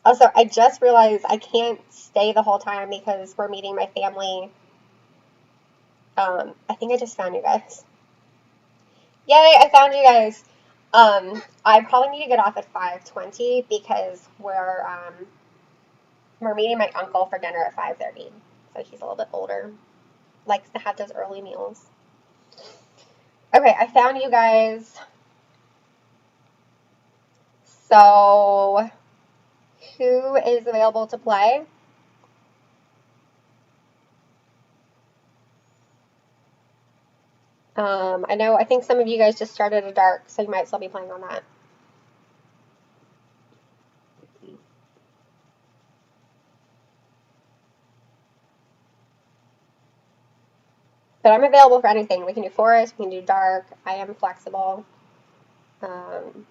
[SPEAKER 1] Also, I just realized I can't stay the whole time because we're meeting my family. I think I just found you guys. Yay, I found you guys. I probably need to get off at 5:20 because we're meeting my uncle for dinner at 5:30. So he's a little bit older. Likes to have those early meals. Okay, I found you guys. So, who is available to play? I think some of you guys just started a dark, so you might still be playing on that. But I'm available for anything. We can do forest, we can do dark. I am flexible. I'm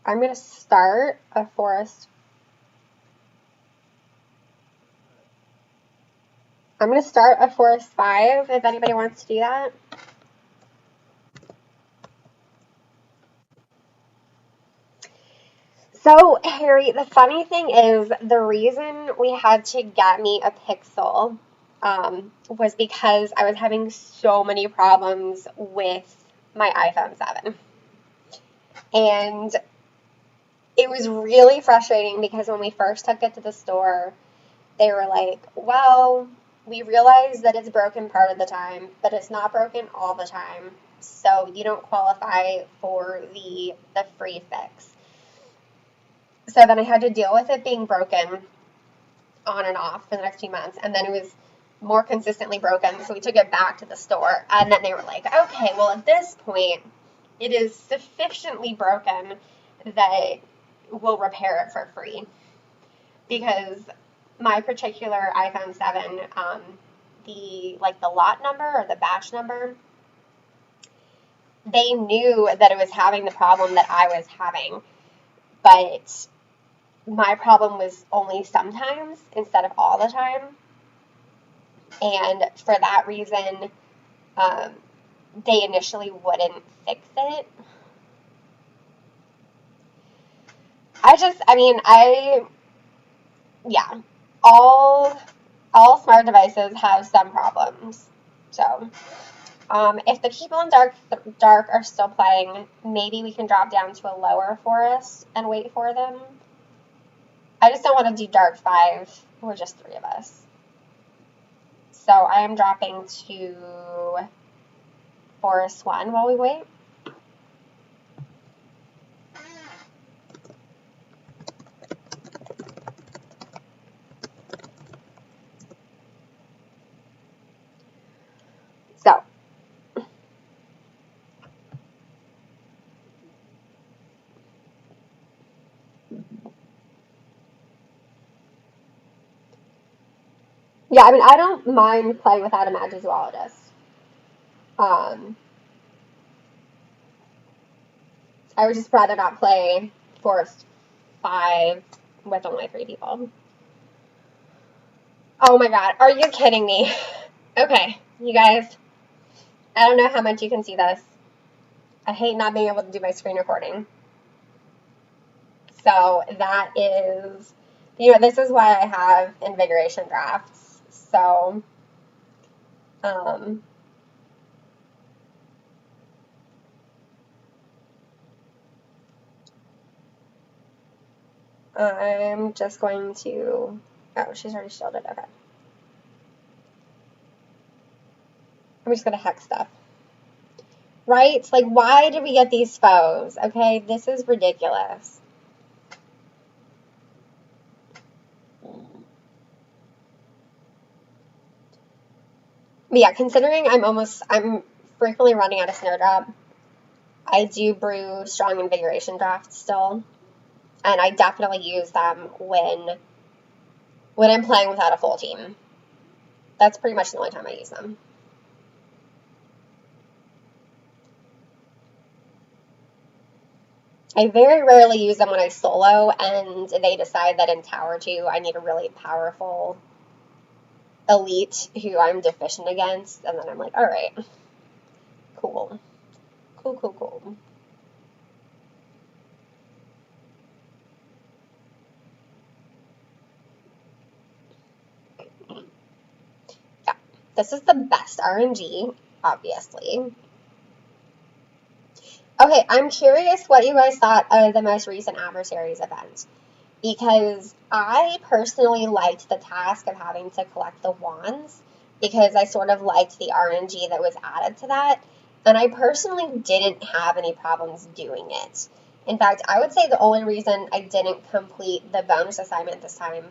[SPEAKER 1] going to start a forest. I'm going to start a forest 5 if anybody wants to do that. So, Harry, the funny thing is, the reason we had to get me a Pixel was because I was having so many problems with my iPhone 7. And it was really frustrating because when we first took it to the store, they were like, well, we realize that it's broken part of the time, but it's not broken all the time, so you don't qualify for the free fix. So then I had to deal with it being broken on and off for the next few months, and then it was more consistently broken, so we took it back to the store, and then they were like, okay, well, at this point, it is sufficiently broken that we'll repair it for free. Because my particular iPhone 7, the lot number or the batch number, they knew that it was having the problem that I was having, but my problem was only sometimes instead of all the time. And for that reason, they initially wouldn't fix it. Yeah, all smart devices have some problems. So, if the people in dark are still playing, maybe we can drop down to a lower forest and wait for them. I just don't want to do dark 5. We're just 3 of us. So I am dropping to forest 1 while we wait. So, yeah, I don't mind playing without a Magizoologist. I would just rather not play Forest 5 with only 3 people. Oh my god, are you kidding me? Okay, you guys, I don't know how much you can see this. I hate not being able to do my screen recording. So that is, this is why I have invigoration drafts. So, I'm just going to, oh, she's already shielded, okay. I'm just going to hex stuff. Right? Like, why did we get these foes? Okay, this is ridiculous. But yeah, considering I'm frequently running out of Snowdrop, I do brew strong invigoration drafts still. And I definitely use them when I'm playing without a full team. That's pretty much the only time I use them. I very rarely use them when I solo and they decide that in Tower 2 I need a really powerful elite who I'm deficient against, and then I'm like, alright, cool. Cool. Yeah, this is the best RNG, obviously. Okay, I'm curious what you guys thought of the most recent Adversaries event, because I personally liked the task of having to collect the wands, because I sort of liked the RNG that was added to that, and I personally didn't have any problems doing it. In fact, I would say the only reason I didn't complete the bonus assignment this time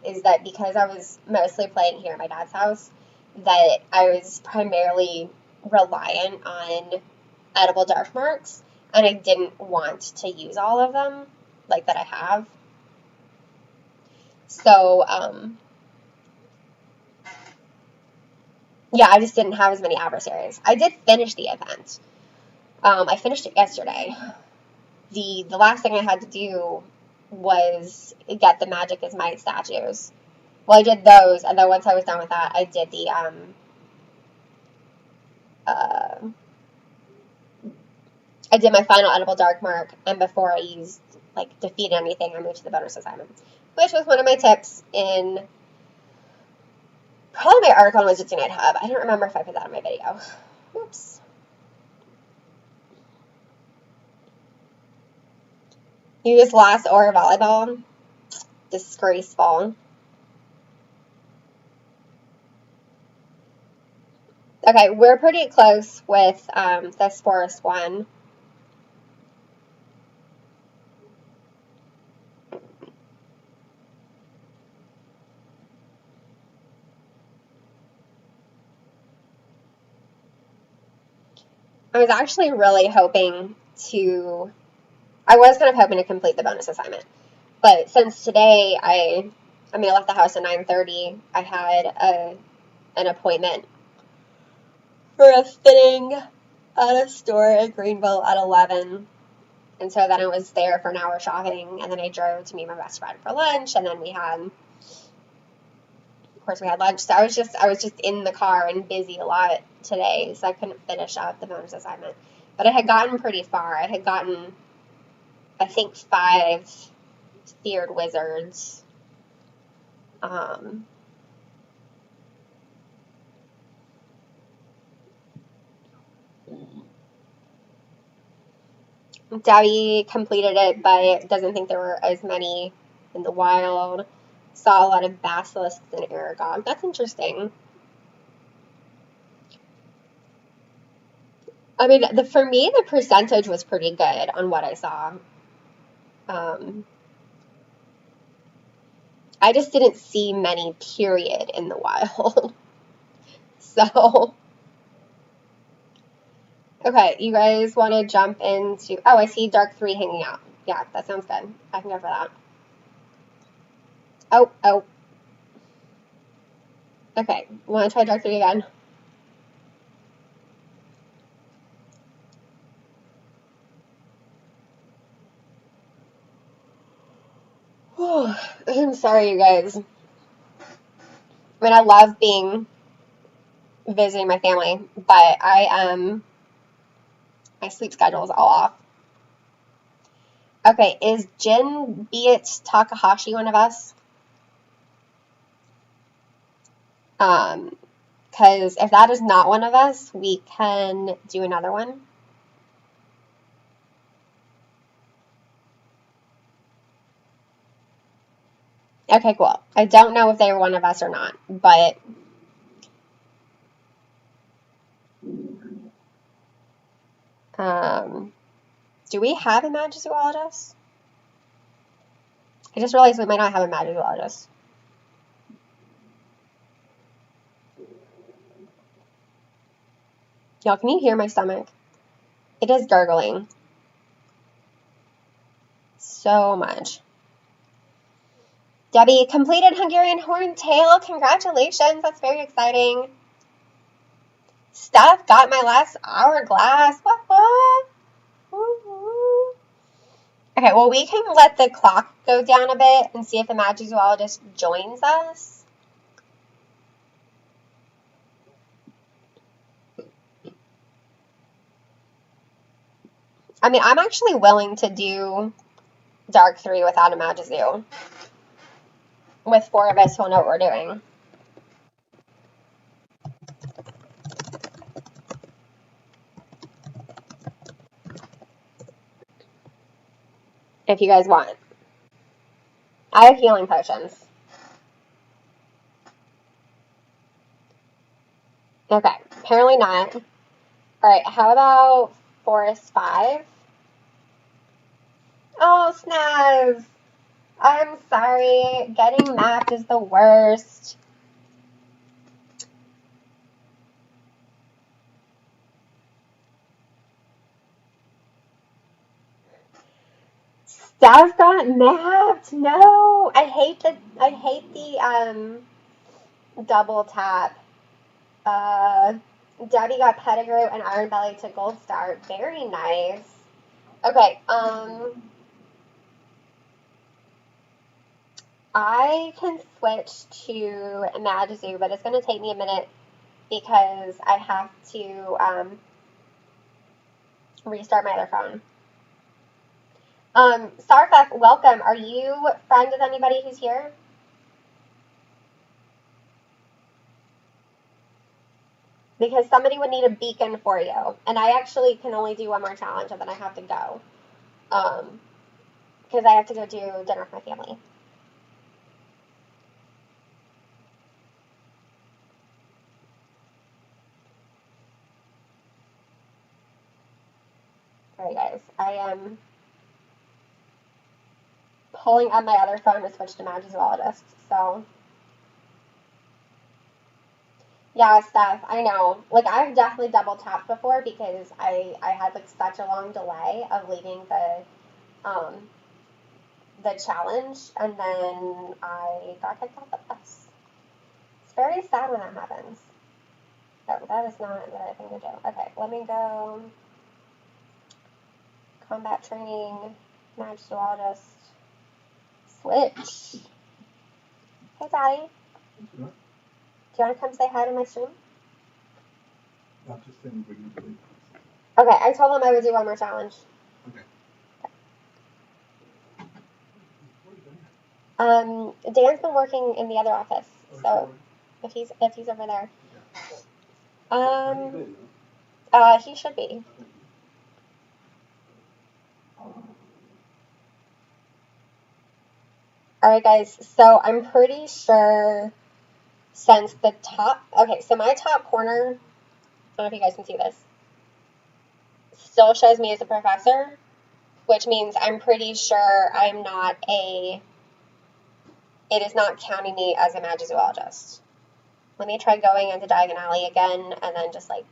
[SPEAKER 1] is that because I was mostly playing here at my dad's house, that I was primarily reliant on edible dark marks, and I didn't want to use all of them, like that I have. So, yeah, I just didn't have as many adversaries. I did finish the event. I finished it yesterday. The last thing I had to do was get the Magic is Might statues. Well, I did those, and then once I was done with that, I did the, I did my final edible dark mark, and before I used, like, defeat anything, I moved to the bonus assignment, which was one of my tips in probably my article on Wizards Unite Hub. I don't remember if I put that in my video. Oops. You just lost Aura Volleyball. Disgraceful. Okay, we're pretty close with the Sporus one. I was actually really hoping to... I was kind of hoping to complete the bonus assignment. But since today, I left the house at 9:30. I had an appointment for a fitting at a store at Greenville at 11. And so then I was there for an hour shopping, and then I drove to meet my best friend for lunch, and then we had lunch. So I was just in the car and busy a lot today, so I couldn't finish up the bonus assignment. But I had gotten pretty far. I had gotten, I think, 5 feared wizards. Debbie completed it, but doesn't think there were as many in the wild. Saw a lot of basilisks and Aragog. That's interesting. I mean, for me, the percentage was pretty good on what I saw. I just didn't see many, period, in the wild. So, okay, you guys want to jump into... Oh, I see Dark 3 hanging out. Yeah, that sounds good. I can go for that. Oh. Okay, want to try Dark 3 again? I'm sorry, you guys. I mean, I love visiting my family, but my sleep schedule is all off. Okay, is Jin Beat Takahashi one of us? Because if that is not one of us, we can do another one. Okay, cool. I don't know if they were one of us or not, but... do we have a Magizoologist? I just realized we might not have a Magizoologist. Y'all, can you hear my stomach? It is gurgling so much. Debbie completed Hungarian Horntail. Congratulations. That's very exciting. Steph got my last hourglass. What? Woo-hoo. Okay, well, we can let the clock go down a bit and see if the Magizoologist joins us. I mean, I'm actually willing to do Dark 3 without a Magizoo. With 4 of us who'll know what we're doing. If you guys want. I have healing potions. Okay, apparently not. Alright, how about Forest 5? Oh, Snaz! I'm sorry. Getting mapped is the worst. Steph got mapped. No, I hate the double tap. Debbie got Pettigrew and Iron Belly to Gold Star. Very nice. Okay, I can switch to Magazoo, but it's going to take me a minute because I have to restart my other phone. Sarfef, welcome. Are you friends with anybody who's here? Because somebody would need a beacon for you. And I actually can only do one more challenge and then I have to go. Because I have to go do dinner with my family. Alright guys, I am pulling on my other phone to switch to Magizoologist, so... Yeah, Steph, I know. Like, I've definitely double tapped before because I had, like, such a long delay of leaving the challenge, and then I got kicked off the bus. It's very sad when that happens. Oh, that is not the right thing to do. Okay, let me go. Combat training, Magizoologist, switch. Hey, Daddy.
[SPEAKER 2] What?
[SPEAKER 1] Do you want to come say hi to my stream?
[SPEAKER 2] I'm just saying, bring it in.
[SPEAKER 1] Okay, I told him I would do one more challenge.
[SPEAKER 2] Okay.
[SPEAKER 1] Dan's been working in the other office, so if he's over there. He should be. Alright guys, so I'm pretty sure since the top, okay, so my top corner, I don't know if you guys can see this, still shows me as a professor, which means I'm pretty sure I'm not it is not counting me as a Magizoologist. Let me try going into Diagon Alley again, and then just like...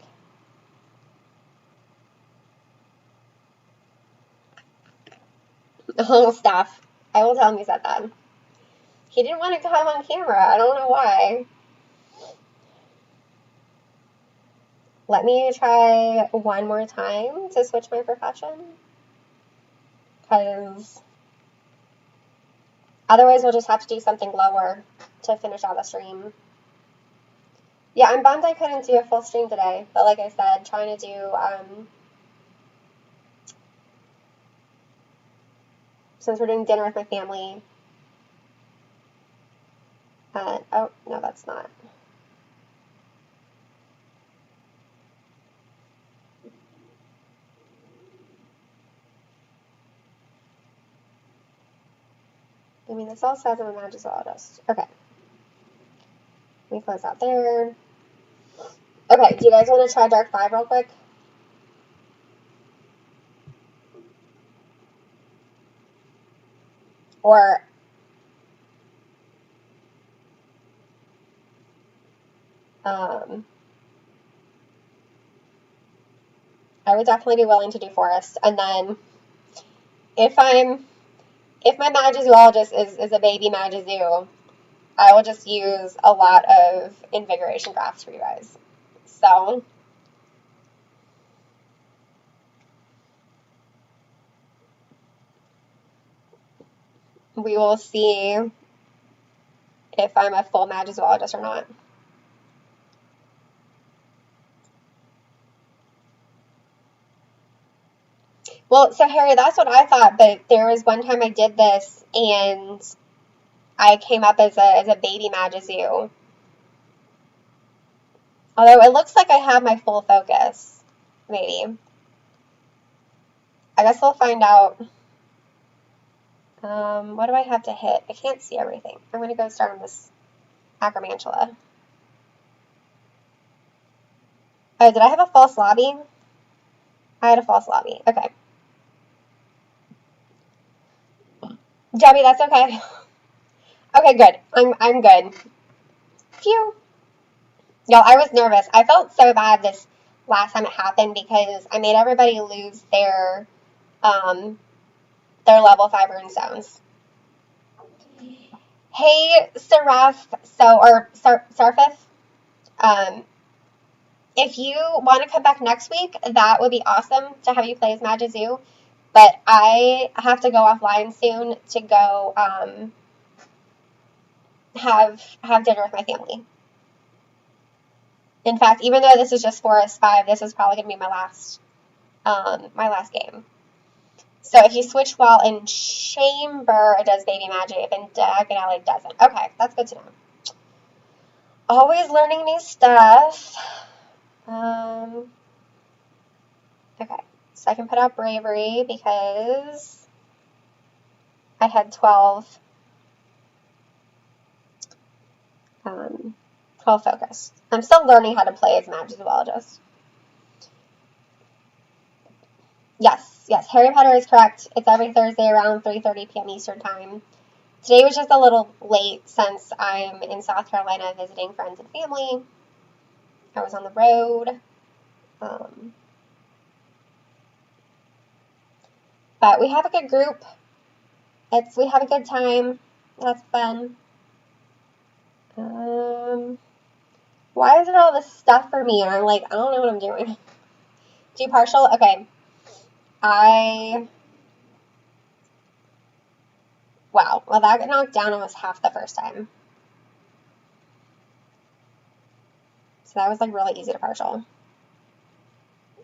[SPEAKER 1] Oh, Steph. I will tell him you said that. He didn't want to come on camera. I don't know why. Let me try one more time to switch my profession. Because otherwise we'll just have to do something lower to finish out the stream. Yeah, I'm bummed I couldn't do a full stream today. But like I said, trying to do... since we're doing dinner with my family. Oh, no, that's not. I mean, this all says I'm a Magizoologist. Okay. Let me close out there. Okay, do you guys want to try Dark 5 real quick? Or... I would definitely be willing to do forest. And then if my Magizoologist is a baby Magizoo, I will just use a lot of invigoration grafts for you guys. So we will see if I'm a full Magizoologist or not. Well, so Harry, that's what I thought, but there was one time I did this and I came up as a baby Magizoo. Although it looks like I have my full focus, maybe. I guess we'll find out. What do I have to hit? I can't see everything. I'm going to go start on this Acromantula. Oh, did I have a false lobby? I had a false lobby. Okay. Debbie, that's okay. Okay, good. I'm good. Phew. Y'all, I was nervous. I felt so bad this last time it happened because I made everybody lose their level 5 runestones. Hey, Sarfith, if you want to come back next week, that would be awesome to have you play as Magizoo. But I have to go offline soon to go have dinner with my family. In fact, even though this is just Forest 5, this is probably going to be my last game. So if you switch while in Chamber, it does Baby Magic. If in Diagonal, it doesn't. Okay, that's good to know. Always learning new stuff. Okay, so I can put out Bravery because I had 12 focus. I'm still learning how to play as Magizoologist. Yes, Harry Potter is correct. It's every Thursday around 3:30 p.m. Eastern Time. Today was just a little late since I'm in South Carolina visiting friends and family. I was on the road. But we have a good group. We have a good time. That's fun. Why is it all this stuff for me? And I'm like, I don't know what I'm doing. Do partial? Okay. Wow. Well, that got knocked down almost half the first time. So that was like really easy to partial.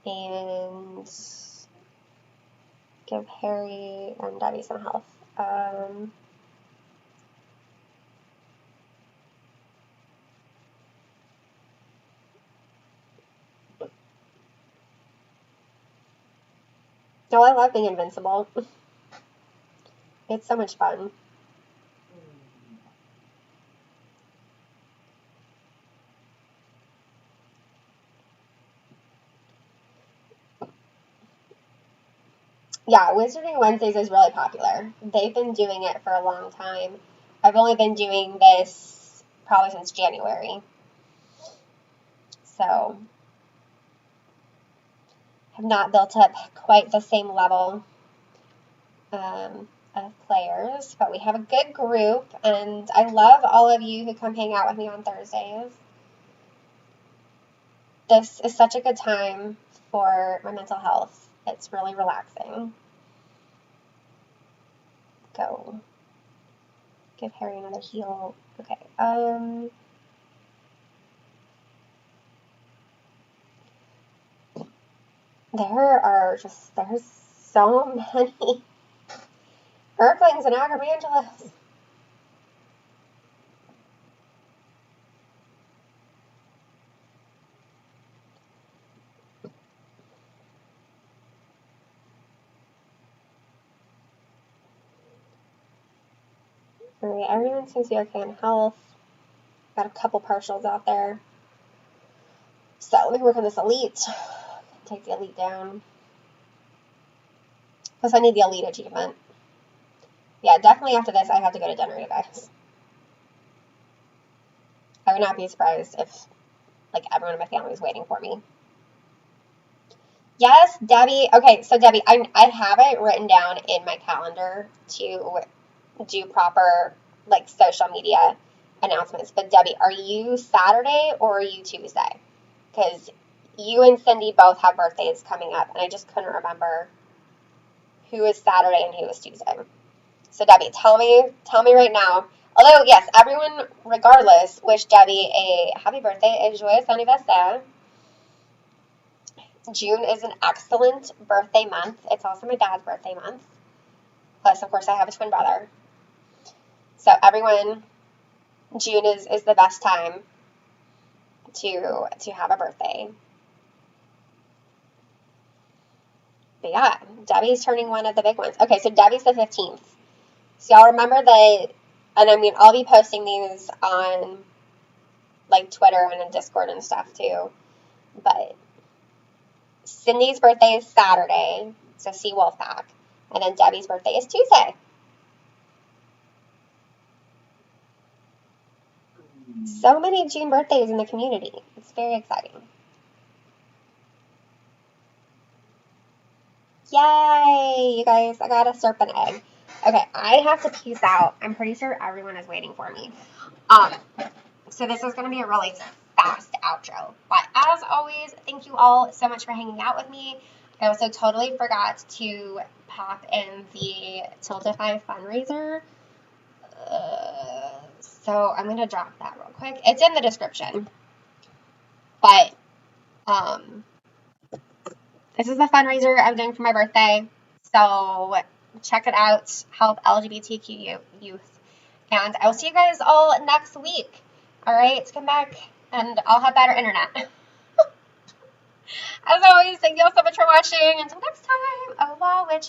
[SPEAKER 1] And give Harry and Debbie some health. No, I love being invincible. It's so much fun. Yeah, Wizarding Wednesdays is really popular. They've been doing it for a long time. I've only been doing this probably since January. So, have not built up quite the same level of players, but we have a good group, and I love all of you who come hang out with me on Thursdays. This is such a good time for my mental health. It's really relaxing. Go. Give Harry another heal. Okay. There's so many Earthlings and Agrimantulas. Alright, everyone seems to be okay in health. Got a couple partials out there. So let me work on this elite. Take the elite down. Plus I need the elite achievement. Yeah, definitely after this I have to go to dinner, you guys. I would not be surprised if like everyone in my family was waiting for me. Yes, Debbie. Okay, so Debbie, I have it written down in my calendar to do proper like social media announcements. But Debbie, are you Saturday or are you Tuesday? Because you and Cindy both have birthdays coming up, and I just couldn't remember who is Saturday and who is Tuesday. So Debbie, tell me right now. Although yes, everyone, regardless, wish Debbie a happy birthday, a joyeux anniversaire. June is an excellent birthday month. It's also my dad's birthday month. Plus, of course, I have a twin brother. So everyone, June is the best time to have a birthday. But yeah, Debbie's turning one of the big ones. Okay, so Debbie's the 15th. So y'all remember that, and I mean, I'll be posting these on like Twitter and in Discord and stuff too. But Cindy's birthday is Saturday, so see Wolfpack. And then Debbie's birthday is Tuesday. So many June birthdays in the community. It's very exciting. Yay! You guys, I got a serpent egg. Okay, I have to peace out. I'm pretty sure everyone is waiting for me. So this is going to be a really fast outro. But as always, thank you all so much for hanging out with me. I also totally forgot to pop in the Tiltify fundraiser. So I'm going to drop that real quick. It's in the description. But this is the fundraiser I'm doing for my birthday. So check it out. Help LGBTQ youth. And I will see you guys all next week. All right, come back and I'll have better internet. As always, thank you all so much for watching. Until next time, au revoir, witches.